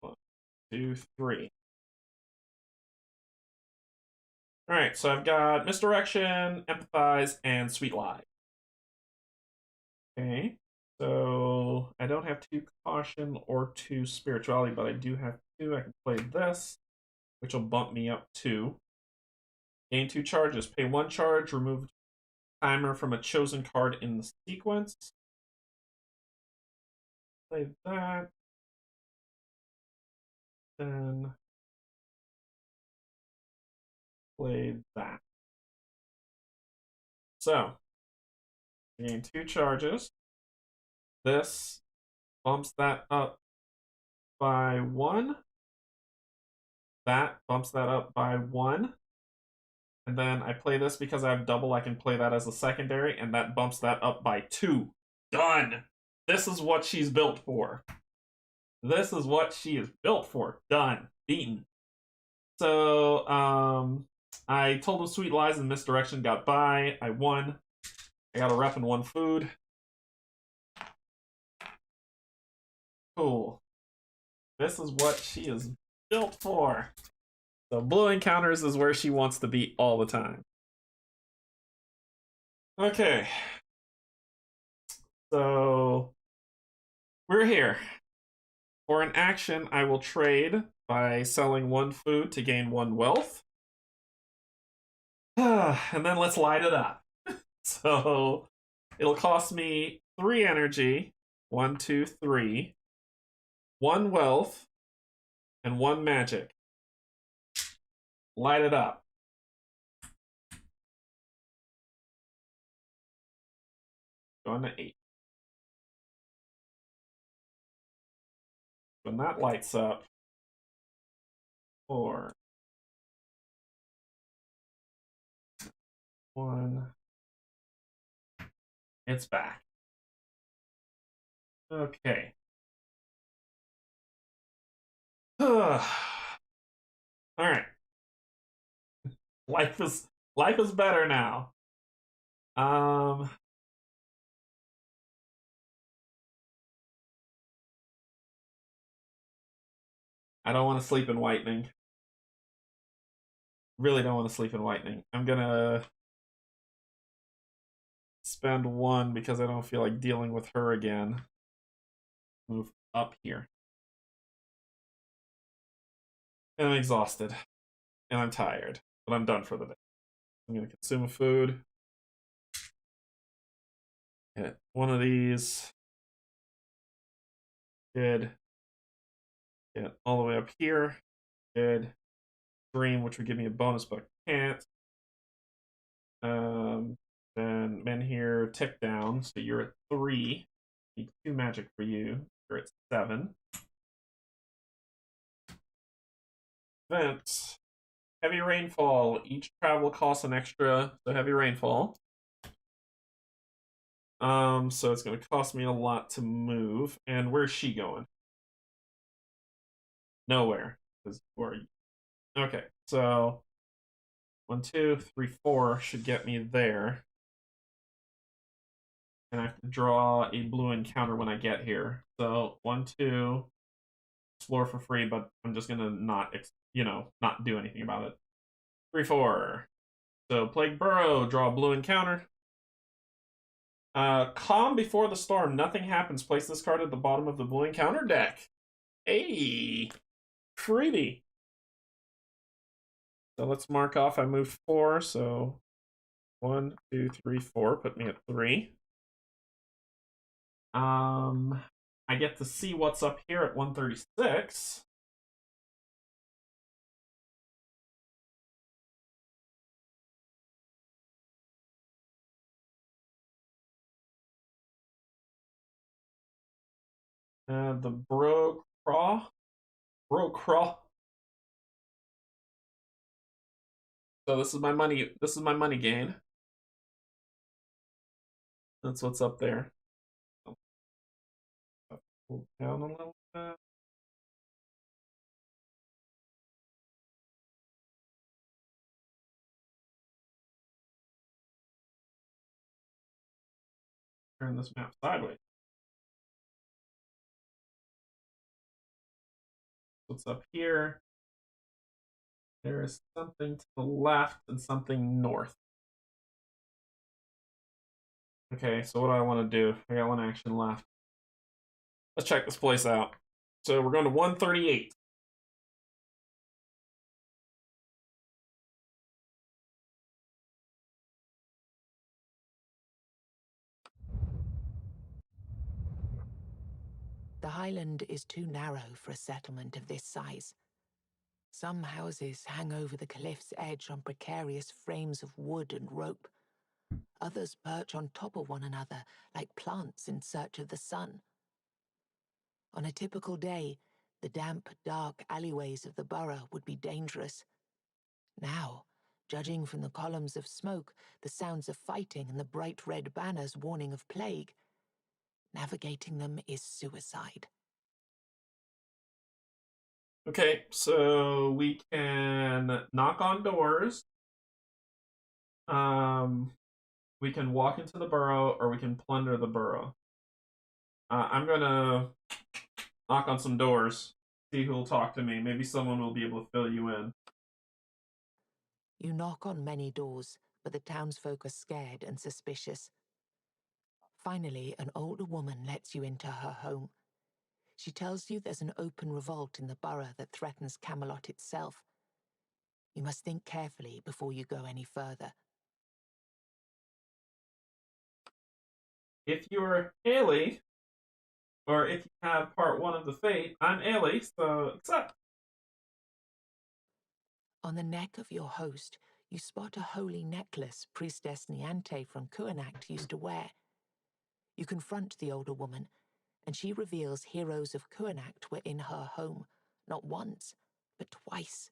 Speaker 1: One, 2, 3. Alright, so I've got Misdirection, Empathize, and Sweet Lie. Okay. So I don't have 2 Caution or 2 Spirituality, but I do have 2. I can play this, which will bump me up 2. Gain 2 charges. Pay 1 charge, remove timer from a chosen card in the sequence. Play that. Then play that. So, gain 2 charges. This bumps that up by 1. That bumps that up by 1. And then I play this because I have double. I can play that as a secondary, and that bumps that up by 2. Done. This is what she's built for. This is what she is built for. Done. Beaten. So, I told him Sweet Lies and Misdirection got by. I won. I got a rep and 1 food. Cool. This is what she is built for. So blue encounters is where she wants to be all the time. Okay. So we're here. For an action, I will trade by selling 1 food to gain 1 wealth. And then let's light it up. So it'll cost me 3 energy. 1, 2, 3. 1 wealth. And 1 magic. Light it up. Going to 8. When that lights up, 4. 1. It's back. Okay. All right. Life is better now. I don't want to sleep in Whitening. Really don't want to sleep in Whitening. I'm gonna spend 1 because I don't feel like dealing with her again. Move up here. And I'm exhausted. And I'm tired. But I'm done for the day. I'm going to consume a food. Get one of these. Good. Get all the way up here. Good. Dream, which would give me a bonus, but I can't. Then Menhir tick down, so you're at 3. Need 2 magic for you. You're at 7. Event. Heavy rainfall. Each travel costs an extra, so heavy rainfall. So it's gonna cost me a lot to move. And where's she going? Nowhere. Because where are you? Okay, so 1, 2, 3, 4 should get me there. And I have to draw a blue encounter when I get here. So 1, 2, explore for free, but I'm just gonna not, not do anything about it. 3, 4. So Plague Burrow, draw a blue encounter. Calm before the storm. Nothing happens. Place this card at the bottom of the blue encounter deck. Hey, pretty. So let's mark off. I moved 4. So 1, 2, 3, 4. Put me at 3. I get to see what's up here at 136. The Bro Craw. So this is my money. This is my money gain. That's what's up there. Pull down a little bit. Turn this map sideways. What's up here? There is something to the left and something north. Okay, so what do I want to do? I got 1 action left. Let's check this place out. So we're going to 138.
Speaker 2: The highland is too narrow for a settlement of this size. Some houses hang over the cliff's edge on precarious frames of wood and rope. Others perch on top of one another like plants in search of the sun. On a typical day, the damp, dark alleyways of the borough would be dangerous. Now, judging from the columns of smoke, the sounds of fighting, and the bright red banners warning of plague, navigating them is suicide.
Speaker 1: Okay, so we can knock on doors. We can walk into the burrow, or we can plunder the burrow. I'm gonna knock on some doors, see who'll talk to me. Maybe someone will be able to fill you in.
Speaker 2: You knock on many doors, but the townsfolk are scared and suspicious. Finally, an older woman lets you into her home. She tells you there's an open revolt in the borough that threatens Camelot itself. You must think carefully before you go any further.
Speaker 1: If you're Ailey, or if you have part 1 of the fate, I'm Ailey, so accept.
Speaker 2: On the neck of your host, you spot a holy necklace Priestess Niante from Kuanacht used to wear. You confront the older woman, and she reveals heroes of Kuanacht were in her home, not once, but twice.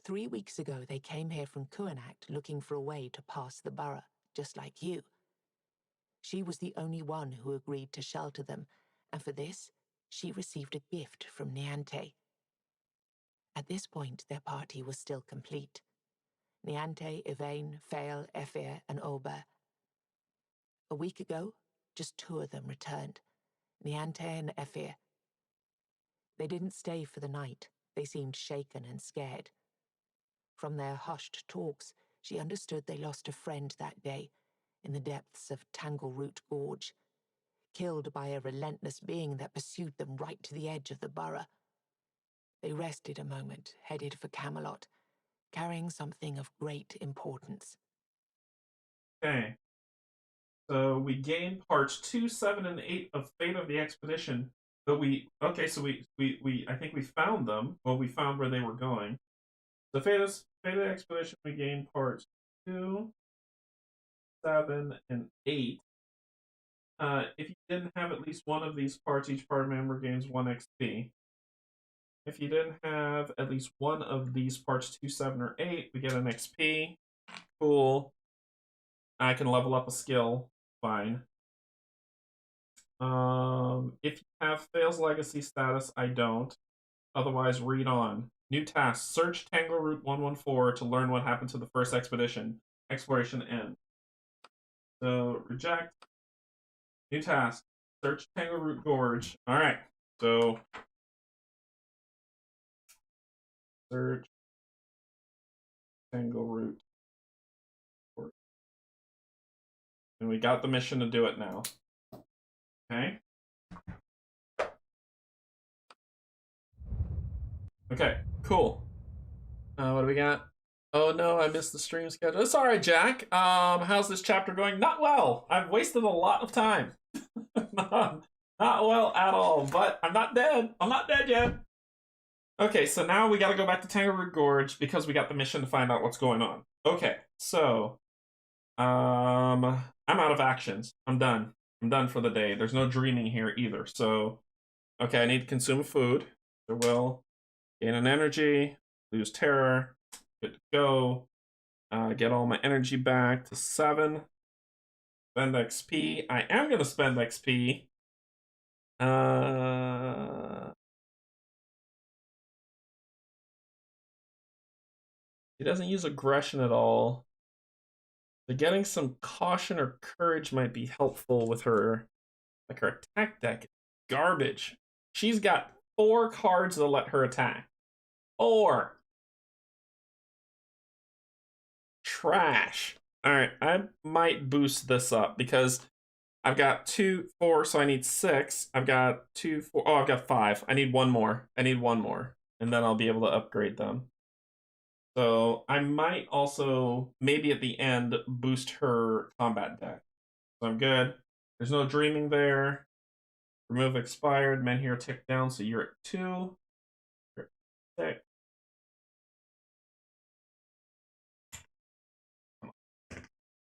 Speaker 2: 3 weeks ago, they came here from Kuanacht looking for a way to pass the borough, just like you. She was the only one who agreed to shelter them, and for this, she received a gift from Niante. At this point, their party was still complete. Niante, Yvain, Fael, Ephir, and Aubert. A week ago, just 2 of them returned, Niante and Ephir. They didn't stay for the night. They seemed shaken and scared. From their hushed talks, she understood they lost a friend that day, in the depths of Tingle Root Gorge, killed by a relentless being that pursued them right to the edge of the borough. They rested a moment, headed for Camelot, carrying something of great importance.
Speaker 1: Okay. So we gained parts 2, 7, and 8 of Fate of the Expedition. But so I think we found them. Well, we found where they were going. So Fate of the Expedition, we gained parts 2, 7, and 8. If you didn't have at least one of these parts, each party member gains 1 XP. If you didn't have at least one of these parts 2, 7, or 8, we get an XP. Cool. I can level up a skill. Fine. If you have Fails Legacy status, I don't. Otherwise, read on. New task. Search Tingle Root 114 to learn what happened to the first expedition. Exploration end. So, reject. New task. Search Tingle Root Gorge. Alright. So, search Tingle Root Gorge. And we got the mission to do it now. Okay. Okay, cool. What do we got? Oh no, I missed the stream schedule. It's alright, Jack. How's this chapter going? Not well. I've wasted a lot of time. not well at all, but I'm not dead. I'm not dead yet. Okay, so now we gotta go back to Tingle Root Gorge because we got the mission to find out what's going on. Okay, so I'm out of actions. I'm done. I'm done for the day. There's no dreaming here either. So okay, I need to consume food. So we'll gain an energy, lose terror, good to go. Get all my energy back to 7. Spend XP. I am going to spend XP. He doesn't use aggression at all. So getting some caution or courage might be helpful with her. Like her attack deck. Garbage. She's got 4 cards that let her attack. 4. Trash. Alright, I might boost this up because I've got 2, 4, so I need 6. I've got 2, 4. Oh, I've got 5. I need 1 more. I need 1 more. And then I'll be able to upgrade them. So I might also, maybe at the end, boost her combat deck. So I'm good. There's no dreaming there. Remove expired. Menhir tick down, so you're at 2. You're at 6.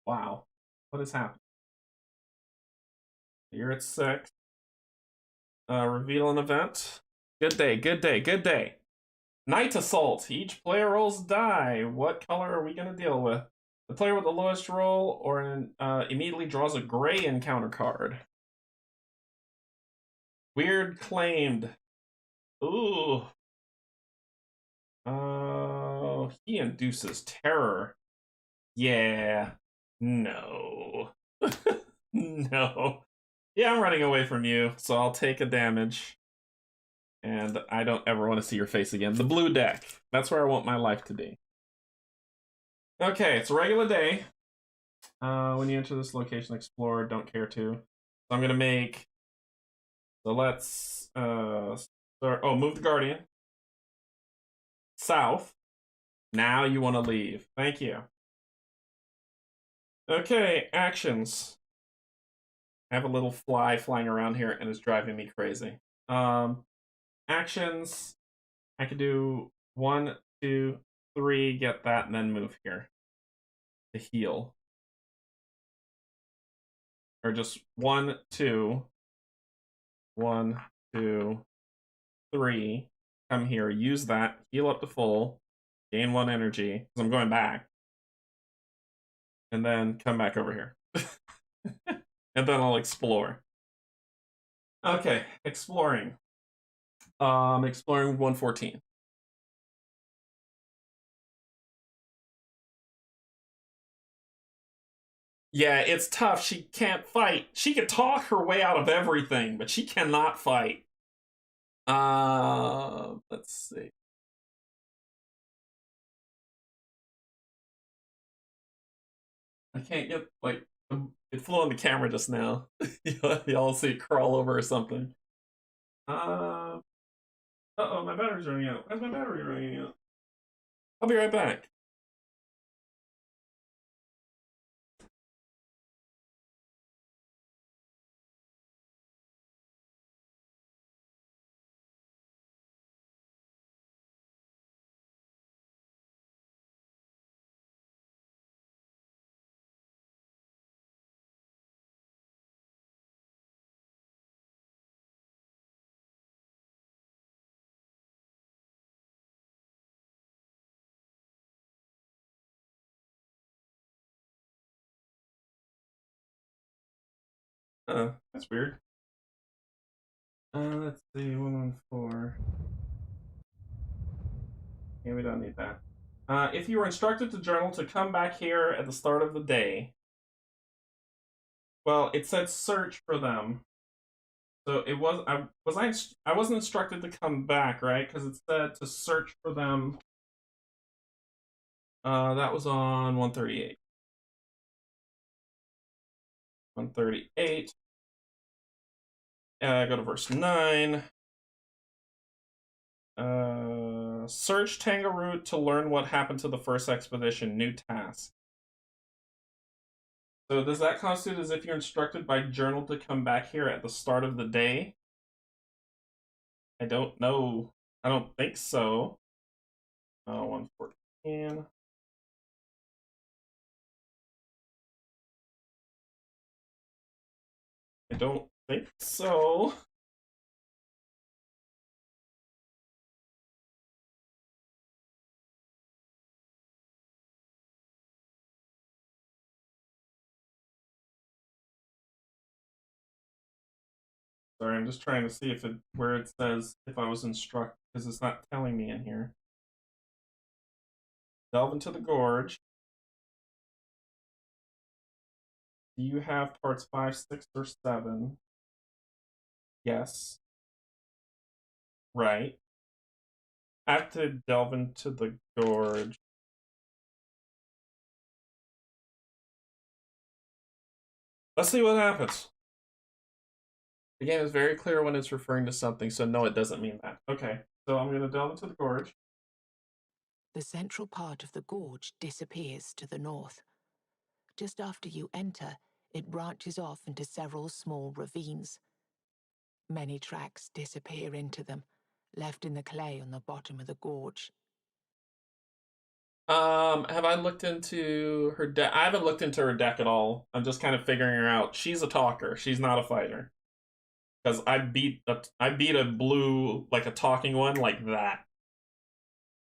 Speaker 1: Wow. What is happening? You're at 6. Reveal an event. Good day, good day, good day. Night Assault. Each player rolls die. What color are we going to deal with? The player with the lowest roll immediately draws a gray encounter card. Weird claimed. Ooh. Oh, he induces terror. Yeah. No. No. Yeah, I'm running away from you, so I'll take a damage. And I don't ever want to see your face again. The blue deck. That's where I want my life to be. Okay, it's a regular day. When you enter this location, explore. Don't care to. So I'm going to make... So let's... start. Oh, move the Guardian. South. Now you want to leave. Thank you. Okay, actions. I have a little fly flying around here and it's driving me crazy. Actions. I could do 1, 2, 3, get that, and then move here to heal. Or just 1, 2, 1, 2, 3. Come here, use that, heal up to full, gain 1 energy, because I'm going back. And then come back over here. And then I'll explore. Okay, exploring. Exploring 114. Yeah, it's tough. She can't fight. She can talk her way out of everything, but she cannot fight. Let's see. I can't get, like, it flew on the camera just now. Y'all see it crawl over or something. Uh-oh, my battery's running out. Why's my battery running out? I'll be right back. That's weird. Let's see, 114. Yeah, we don't need that. If you were instructed to journal to come back here at the start of the day, well, it said search for them. So it was I wasn't instructed to come back, right? Because it said to search for them. That was on 138. 138. Go to verse 9. Search Tingle Root to learn what happened to the first expedition. New task. So does that constitute as if you're instructed by journal to come back here at the start of the day? I don't know. I don't think so. 114. I don't think so. Sorry, I'm just trying to see if where it says if I was instructed, because it's not telling me in here. Delve into the gorge. Do you have parts 5, 6, or 7? Yes. Right. I have to delve into the gorge. Let's see what happens. The game is very clear when it's referring to something, so no, it doesn't mean that. Okay, so I'm going to delve into the gorge.
Speaker 2: The central part of the gorge disappears to the north. Just after you enter, it branches off into several small ravines. Many tracks disappear into them, left in the clay on the bottom of the gorge.
Speaker 1: Have I looked into her deck? I haven't looked into her deck at all. I'm just kind of figuring her out. She's a talker. She's not a fighter. Because I beat a blue, like a talking one like that.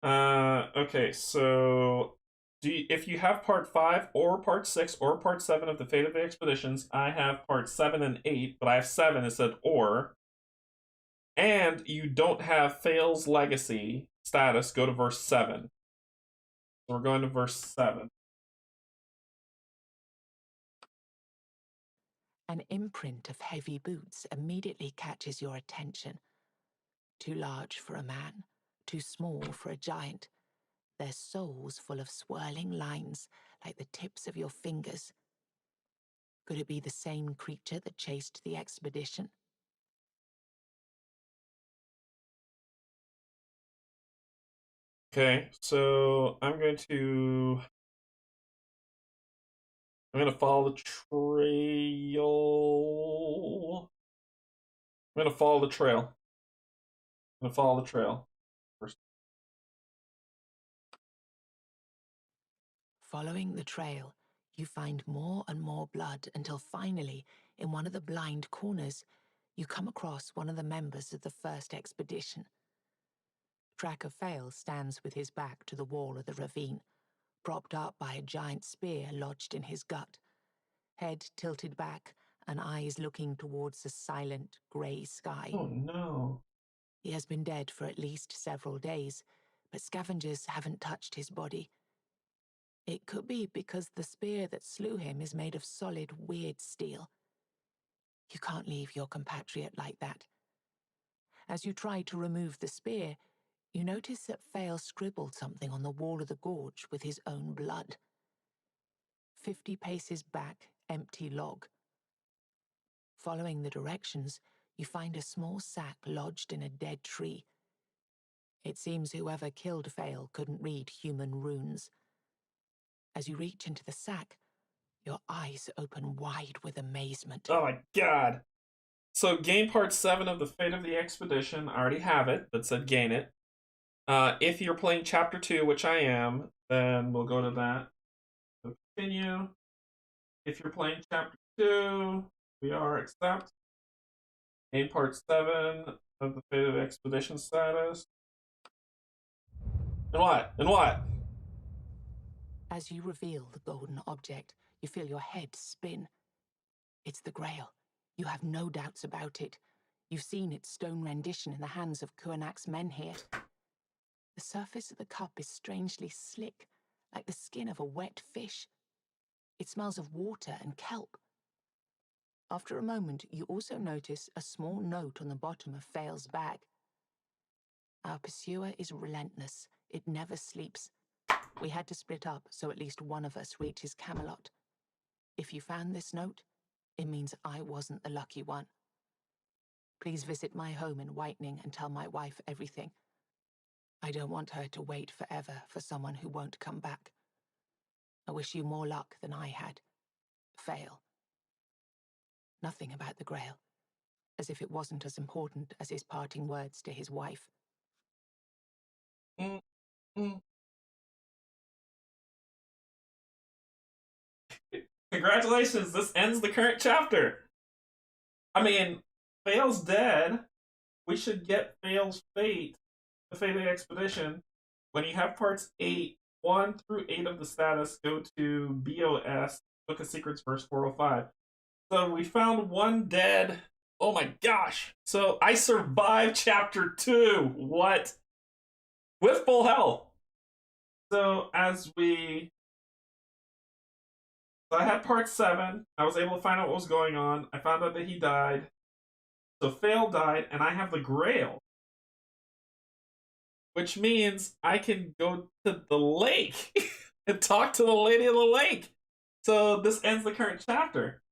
Speaker 1: Okay, so if you have part 5 or part 6 or part 7 of the Fate of the Expeditions, I have part 7 and 8, but I have 7, it said or. And you don't have Fail's Legacy status, go to verse 7. So we're going to verse 7.
Speaker 2: An imprint of heavy boots immediately catches your attention. Too large for a man, too small for a giant. Their soles full of swirling lines like the tips of your fingers. Could it be the same creature that chased the expedition?
Speaker 1: Okay, so I'm going to follow the trail. I'm going to follow the trail. I'm going to follow the trail. First.
Speaker 2: Following the trail, you find more and more blood until finally, in one of the blind corners, you come across one of the members of the first expedition. Tracker Fail stands with his back to the wall of the ravine, propped up by a giant spear lodged in his gut, head tilted back and eyes looking towards the silent, grey sky.
Speaker 1: Oh no.
Speaker 2: He has been dead for at least several days, but scavengers haven't touched his body. It could be because the spear that slew him is made of solid, weird steel. You can't leave your compatriot like that. As you try to remove the spear, you notice that Fail scribbled something on the wall of the gorge with his own blood. 50 paces back, empty log. Following the directions, you find a small sack lodged in a dead tree. It seems whoever killed Fail couldn't read human runes. As you reach into the sack, your eyes open wide with amazement.
Speaker 1: Oh my god. So gain part 7 of the Fate of the Expedition. I already have it, but said gain it. If you're playing chapter 2, which I am, then we'll go to that. So continue. If you're playing chapter 2, we are accept. Gain part 7 of the Fate of the Expedition status. And what? And what?
Speaker 2: As you reveal the golden object, you feel your head spin. It's the Grail. You have no doubts about it. You've seen its stone rendition in the hands of Kuanak's Menhir. The surface of the cup is strangely slick, like the skin of a wet fish. It smells of water and kelp. After a moment, you also notice a small note on the bottom of Fail's bag. Our pursuer is relentless. It never sleeps. We had to split up so at least one of us reaches Camelot. If you found this note, it means I wasn't the lucky one. Please visit my home in Whitening and tell my wife everything. I don't want her to wait forever for someone who won't come back. I wish you more luck than I had. Fail. Nothing about the Grail, as if it wasn't as important as his parting words to his wife.
Speaker 1: Congratulations, this ends the current chapter. I mean, Fail's dead. We should get Fail's fate, the Fate of the Expedition. When you have parts 1 through 8 of the status, go to BOS, Book of Secrets, verse 405. So we found one dead. Oh my gosh. So I survived chapter 2. What? With full health. So I had part 7. I was able to find out what was going on. I found out that he died. So Fail died, and I have the Grail. Which means I can go to the lake and talk to the Lady of the Lake. So this ends the current chapter.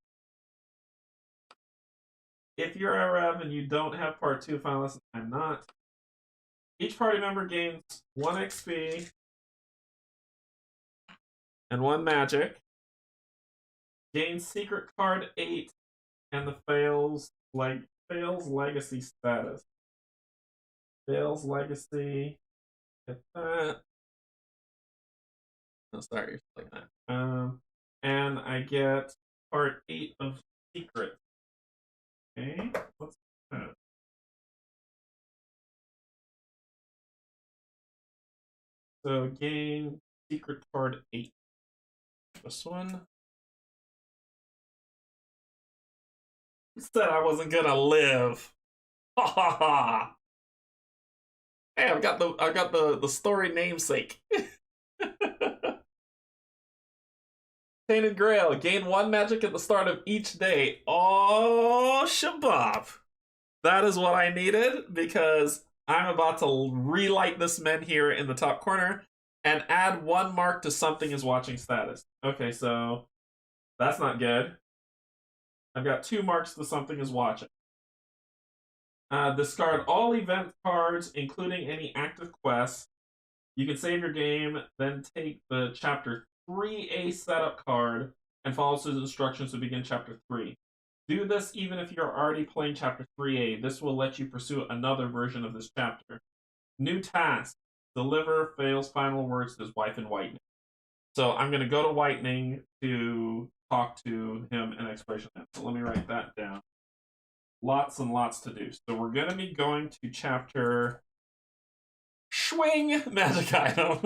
Speaker 1: If you're a Rev and you don't have part 2 final lesson, I'm not. Each party member gains 1 XP and 1 magic. Gains secret card 8 and the Fail's legacy status. Fail's legacy. Get that. No, sorry, like that. And I get part 8 of secret. Okay, what's that? So gain secret card 8. This one. Said I wasn't gonna live. Ha ha ha. Hey, I've got the story namesake. Tainted Grail. Gain 1 magic at the start of each day. Oh, shabab. That is what I needed because I'm about to relight this Menhir in the top corner and add 1 mark to something is watching status. Okay, so that's not good. I've got 2 marks to something is watching. Discard all event cards, including any active quests. You can save your game, then take the Chapter 3A setup card and follow the instructions to begin Chapter 3. Do this even if you're already playing Chapter 3A. This will let you pursue another version of this chapter. New task. Deliver Fail's final words to his wife in Whitening. So I'm going to go to Whitening to talk to him in Exploration. So let me write that down. Lots and lots to do. So we're going to be going to chapter... Swing! Magic item.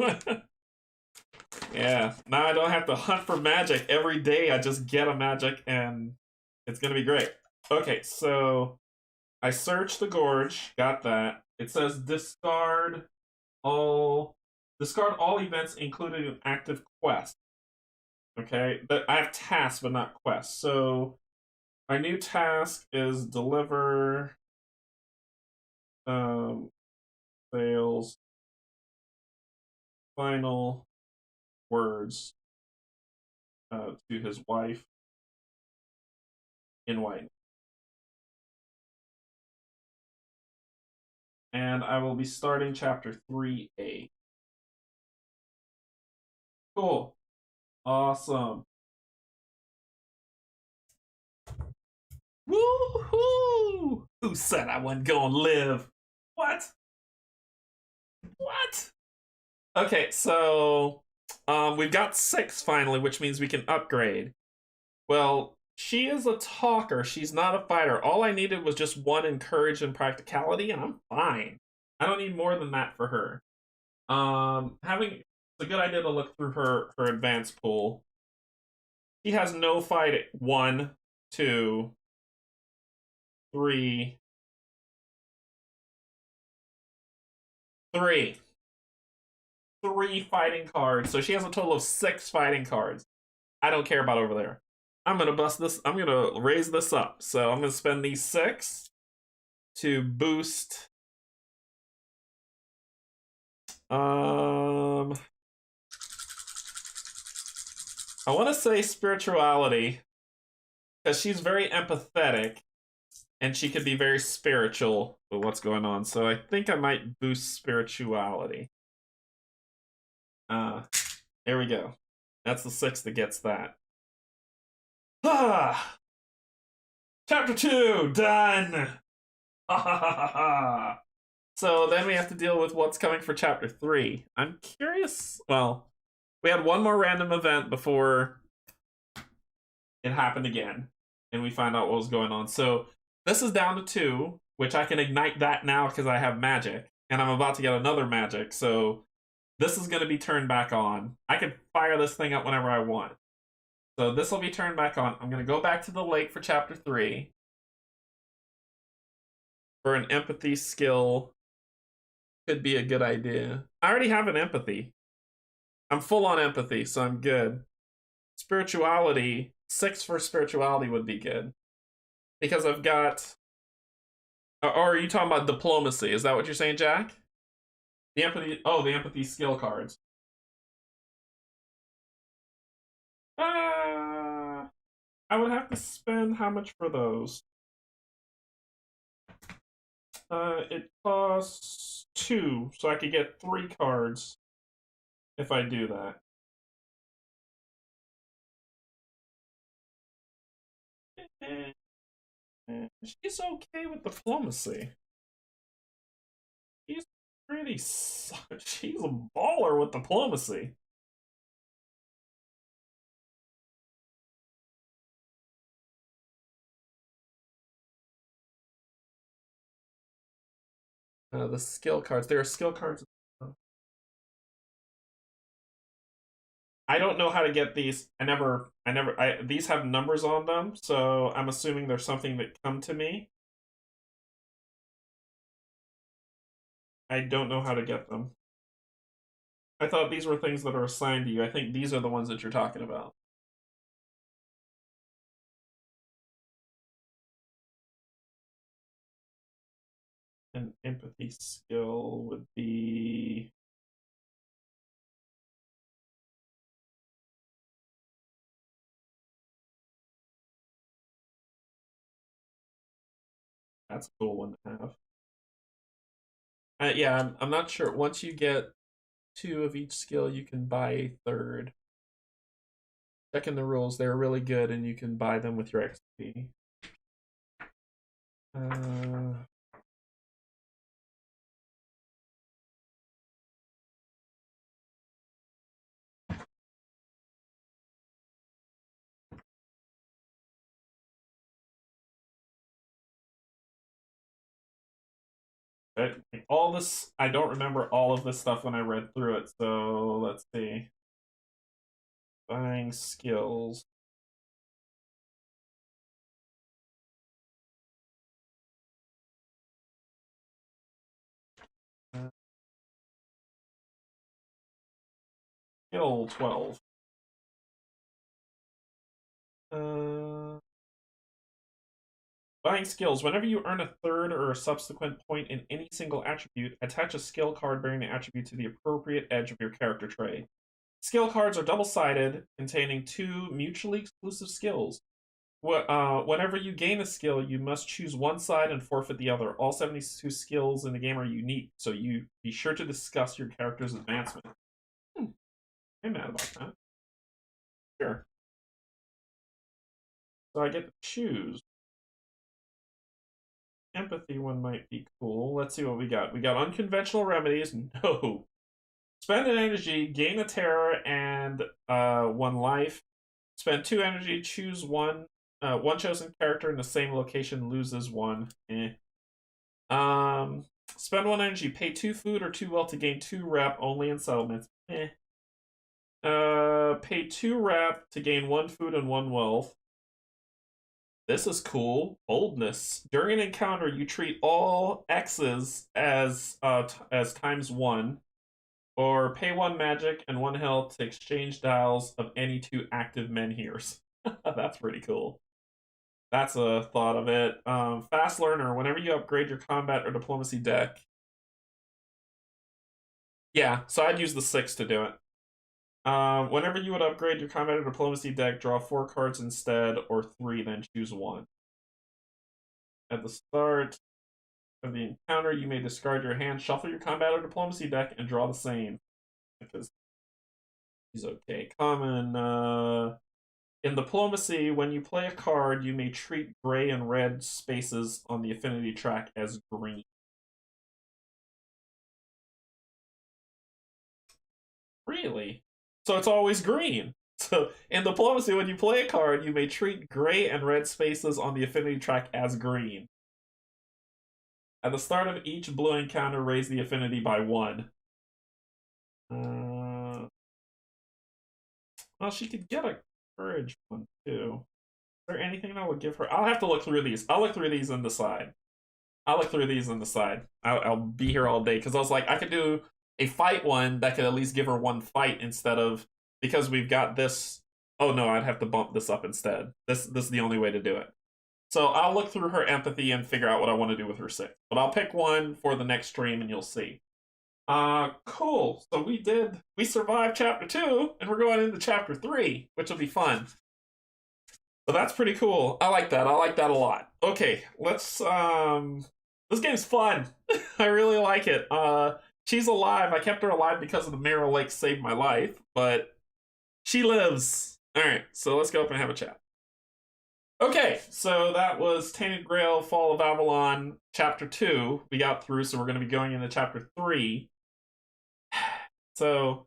Speaker 1: Yeah, now I don't have to hunt for magic every day. I just get a magic and it's going to be great. Okay, so I searched the Gorge. Got that. It says discard all events including an active quest. Okay, but I have tasks but not quests. So my new task is deliver Fail's final words to his wife in White. And I will be starting chapter 3A. Cool. Awesome. Woohoo! Who said I wasn't gonna live? What? What? Okay, so we've got 6 finally, which means we can upgrade. Well, she is a talker. She's not a fighter. All I needed was just 1 in courage and practicality, and I'm fine. I don't need more than that for her. Having it's a good idea to look through her advanced pool. She has no fight. 1, 2, 3, 3. 3 fighting cards. So she has a total of 6 fighting cards. I don't care about over there. I'm gonna bust this. I'm gonna raise this up. So I'm gonna spend these 6 to boost. I want to say spirituality because she's very empathetic and she could be very spiritual with what's going on. So I think I might boost spirituality. There we go. That's the 6 that gets that. Ah! Chapter 2, done! So then we have to deal with what's coming for chapter 3. I'm curious. Well, we had 1 more random event before it happened again, and we find out what was going on. So this is down to 2, which I can ignite that now because I have magic, and I'm about to get another magic. So this is going to be turned back on. I can fire this thing up whenever I want. So this will be turned back on. I'm going to go back to the lake for chapter 3 for an empathy skill. Could be a good idea. I already have an empathy. I'm full on empathy, so I'm good. Spirituality, 6 for spirituality would be good. Because I've got... Or are you talking about diplomacy? Is that what you're saying, Jack? The empathy... Oh, the empathy skill cards. I would have to spend how much for those? It costs 2, so I could get 3 cards if I do that. She's okay with diplomacy. She's pretty. She's a baller with diplomacy. The skill cards. There are skill cards. I don't know how to get these. These have numbers on them, so I'm assuming there's something that come to me. I don't know how to get them. I thought these were things that are assigned to you. I think these are the ones that you're talking about. An empathy skill would be... That's a cool one to have. Yeah, I'm not sure. Once you get 2 of each skill, you can buy a 3rd. Checking the rules, they're really good, and you can buy them with your XP. All this, I don't remember all of this stuff when I read through it, so let's see. Buying skills. Skill 12. Buying skills. Whenever you earn a 3rd or a subsequent point in any single attribute, attach a skill card bearing the attribute to the appropriate edge of your character tray. Skill cards are double-sided, containing 2 mutually exclusive skills. Whenever you gain a skill, you must choose one side and forfeit the other. All 72 skills in the game are unique, so you be sure to discuss your character's advancement. I'm mad about that. Sure. So I get to choose. Empathy one might be cool. Let's see what we got. We got unconventional remedies. No. Spend an energy, gain a terror, and one life. Spend 2 energy, choose one. One chosen character in the same location loses 1. Spend 1 energy, pay 2 food or 2 wealth to gain 2 rep only in settlements. Pay 2 rep to gain 1 food and 1 wealth. This is cool. Boldness. During an encounter, you treat all X's as ×1, or pay 1 magic and 1 health to exchange dials of any 2 active Menhirs. That's pretty cool. That's a thought of it. Fast learner. Whenever you upgrade your combat or diplomacy deck. Yeah, so I'd use the 6 to do it. Whenever you would upgrade your combat or diplomacy deck, draw 4 cards instead, or 3, then choose 1. At the start of the encounter, you may discard your hand, shuffle your combat or diplomacy deck, and draw the same. Because he's okay. Common. In diplomacy, when you play a card, you may treat gray and red spaces on the affinity track as green. Really? So it's always green. So in diplomacy, when you play a card, you may treat gray and red spaces on the affinity track as green. At the start of each blue encounter, raise the affinity by 1. Well, she could get a courage one too. Is there anything that would give her? I'll have to look through these. I'll look through these and decide. I'll be here all day because I was like, I could do a fight one that could at least give her 1 fight instead of, because we've got this. Oh no, I'd have to bump this up instead. This is the only way to do it. So I'll look through her empathy and figure out what I want to do with her 6. But I'll pick one for the next stream and you'll see. Cool. So we survived chapter 2 and we're going into chapter 3, which will be fun. So that's pretty cool. I like that. I like that a lot. Okay, let's this game's fun. I really like it. She's alive. I kept her alive because of the Mirror Lake saved my life, but she lives. Alright, so let's go up and have a chat. Okay, so that was Tainted Grail, Fall of Avalon, Chapter 2. We got through, so we're going to be going into Chapter 3. So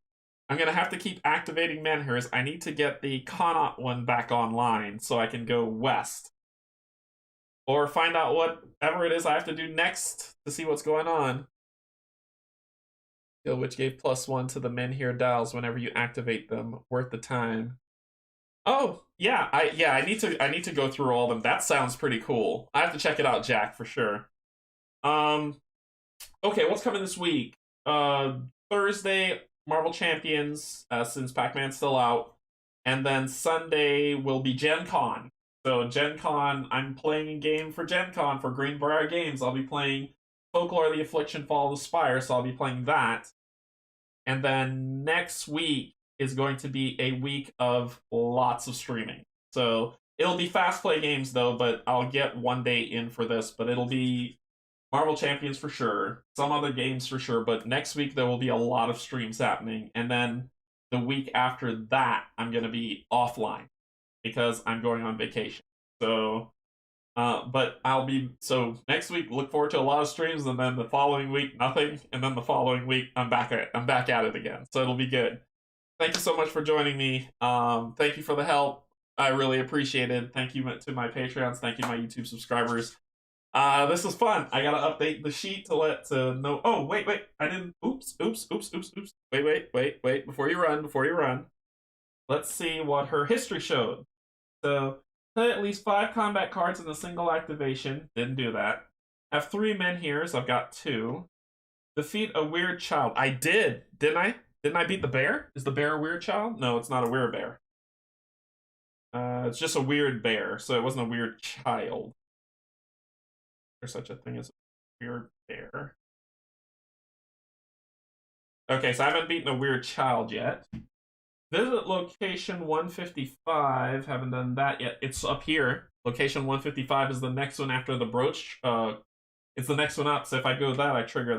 Speaker 1: I'm going to have to keep activating Menhirs. I need to get the Connaught one back online so I can go west. Or find out whatever it is I have to do next to see what's going on. Skill which gave +1 to the Menhir dials whenever you activate them. Worth the time. Oh, yeah, I need to go through all of them. That sounds pretty cool. I have to check it out, Jack, for sure. Okay, what's coming this week? Thursday, Marvel Champions, since Pac-Man's still out. And then Sunday will be Gen Con. So Gen Con, I'm playing a game for Gen Con for Greenbrier Games. I'll be playing Folklore, the Affliction, Fall of the Spire, so I'll be playing that. And then next week is going to be a week of lots of streaming. So it'll be fast play games though, but I'll get 1 day in for this, but it'll be Marvel Champions for sure, some other games for sure, but next week there will be a lot of streams happening, and then the week after that I'm going to be offline because I'm going on vacation. So but so next week look forward to a lot of streams, and then the following week nothing, and then the following week I'm back at it again. So it'll be good. Thank you so much for joining me. Thank you for the help. I really appreciate it. Thank you to my Patreons. Thank you to my YouTube subscribers. This was fun. I gotta update the sheet to know. Oh, wait. I didn't. Oops. Wait. Before you run. Let's see what her history showed. So, play at least 5 combat cards in a single activation. Didn't do that. Have 3 Menhirs. I've got 2. Defeat a weird child. I did. Didn't I? Didn't I beat the bear? Is the bear a weird child? No, it's not a weird bear. It's just a weird bear, so it wasn't a weird child. There's such a thing as a weird bear. Okay, so I haven't beaten a weird child yet. Visit location 155. Haven't done that yet. It's up here. Location 155 is the next one after the brooch. It's the next one up. So if I go that, I trigger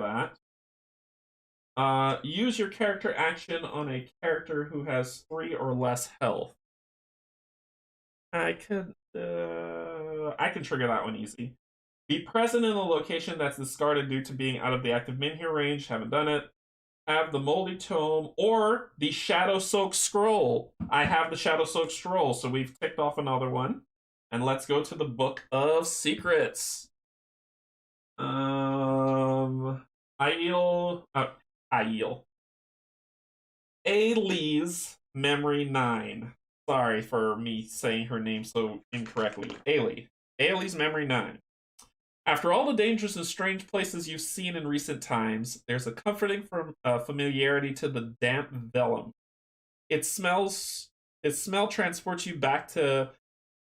Speaker 1: that. Use your character action on a character who has 3 or less health. I can trigger that one easy. Be present in a location that's discarded due to being out of the active Menhir range. Haven't done it. Have the Moldy Tome or the Shadow Soak Scroll. I have the Shadow Soak Scroll, so we've ticked off another one. And let's go to the Book of Secrets. Ailey's Memory 9. Sorry for me saying her name so incorrectly. Ailey's Memory 9. After all the dangers and strange places you've seen in recent times, there's a comforting familiarity to the damp vellum. Its smell transports you back to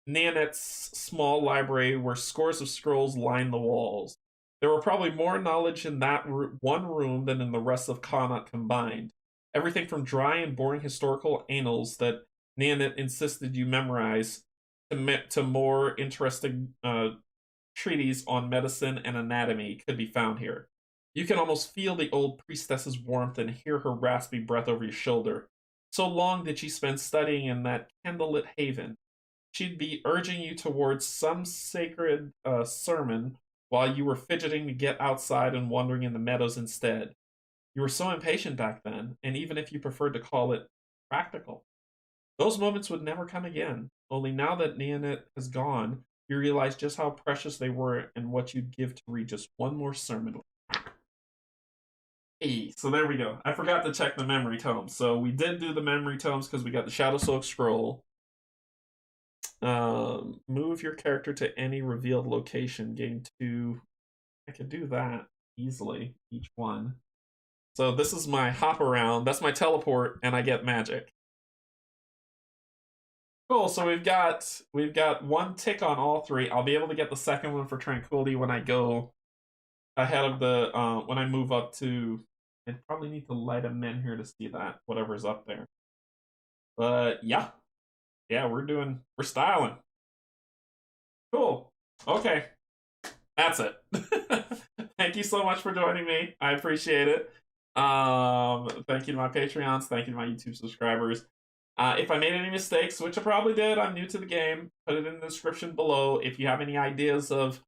Speaker 1: Nanet's small library where scores of scrolls line the walls. There were probably more knowledge in that one room than in the rest of Connaught combined. Everything from dry and boring historical annals that Nanet insisted you memorize to more interesting treatises on medicine and anatomy could be found here. You can almost feel the old priestess's warmth and hear her raspy breath over your shoulder. So long did she spend studying in that candlelit haven. She'd be urging you towards some sacred sermon while you were fidgeting to get outside and wandering in the meadows instead. You were so impatient back then, and even if you preferred to call it practical. Those moments would never come again, only now that Nanet has gone, you realize just how precious they were and what you'd give to read just one more sermon. Hey, so there we go. I forgot to check the memory tomes. So we did do the memory tomes because we got the Shadow Soak Scroll. Move your character to any revealed location. Gain 2. I could do that easily, each one. So this is my hop around. That's my teleport, and I get magic. Cool. So we've got one tick on all 3. I'll be able to get the second one for Tranquility when I go ahead of the when I move up to. I probably need to light a Menhir to see that whatever's up there. But yeah, we're styling. Cool. Okay, that's it. Thank you so much for joining me. I appreciate it. Thank you to my Patreons. Thank you to my YouTube subscribers. If I made any mistakes, which I probably did, I'm new to the game, put it in the description below. If you have any ideas of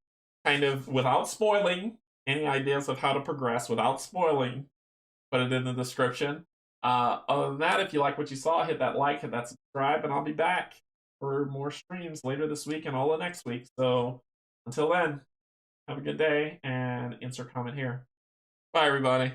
Speaker 1: kind of, without spoiling, any ideas of how to progress without spoiling, put it in the description. Other than that, if you like what you saw, hit that like, hit that subscribe, and I'll be back for more streams later this week and all the next week. So until then, have a good day and insert comment here. Bye, everybody.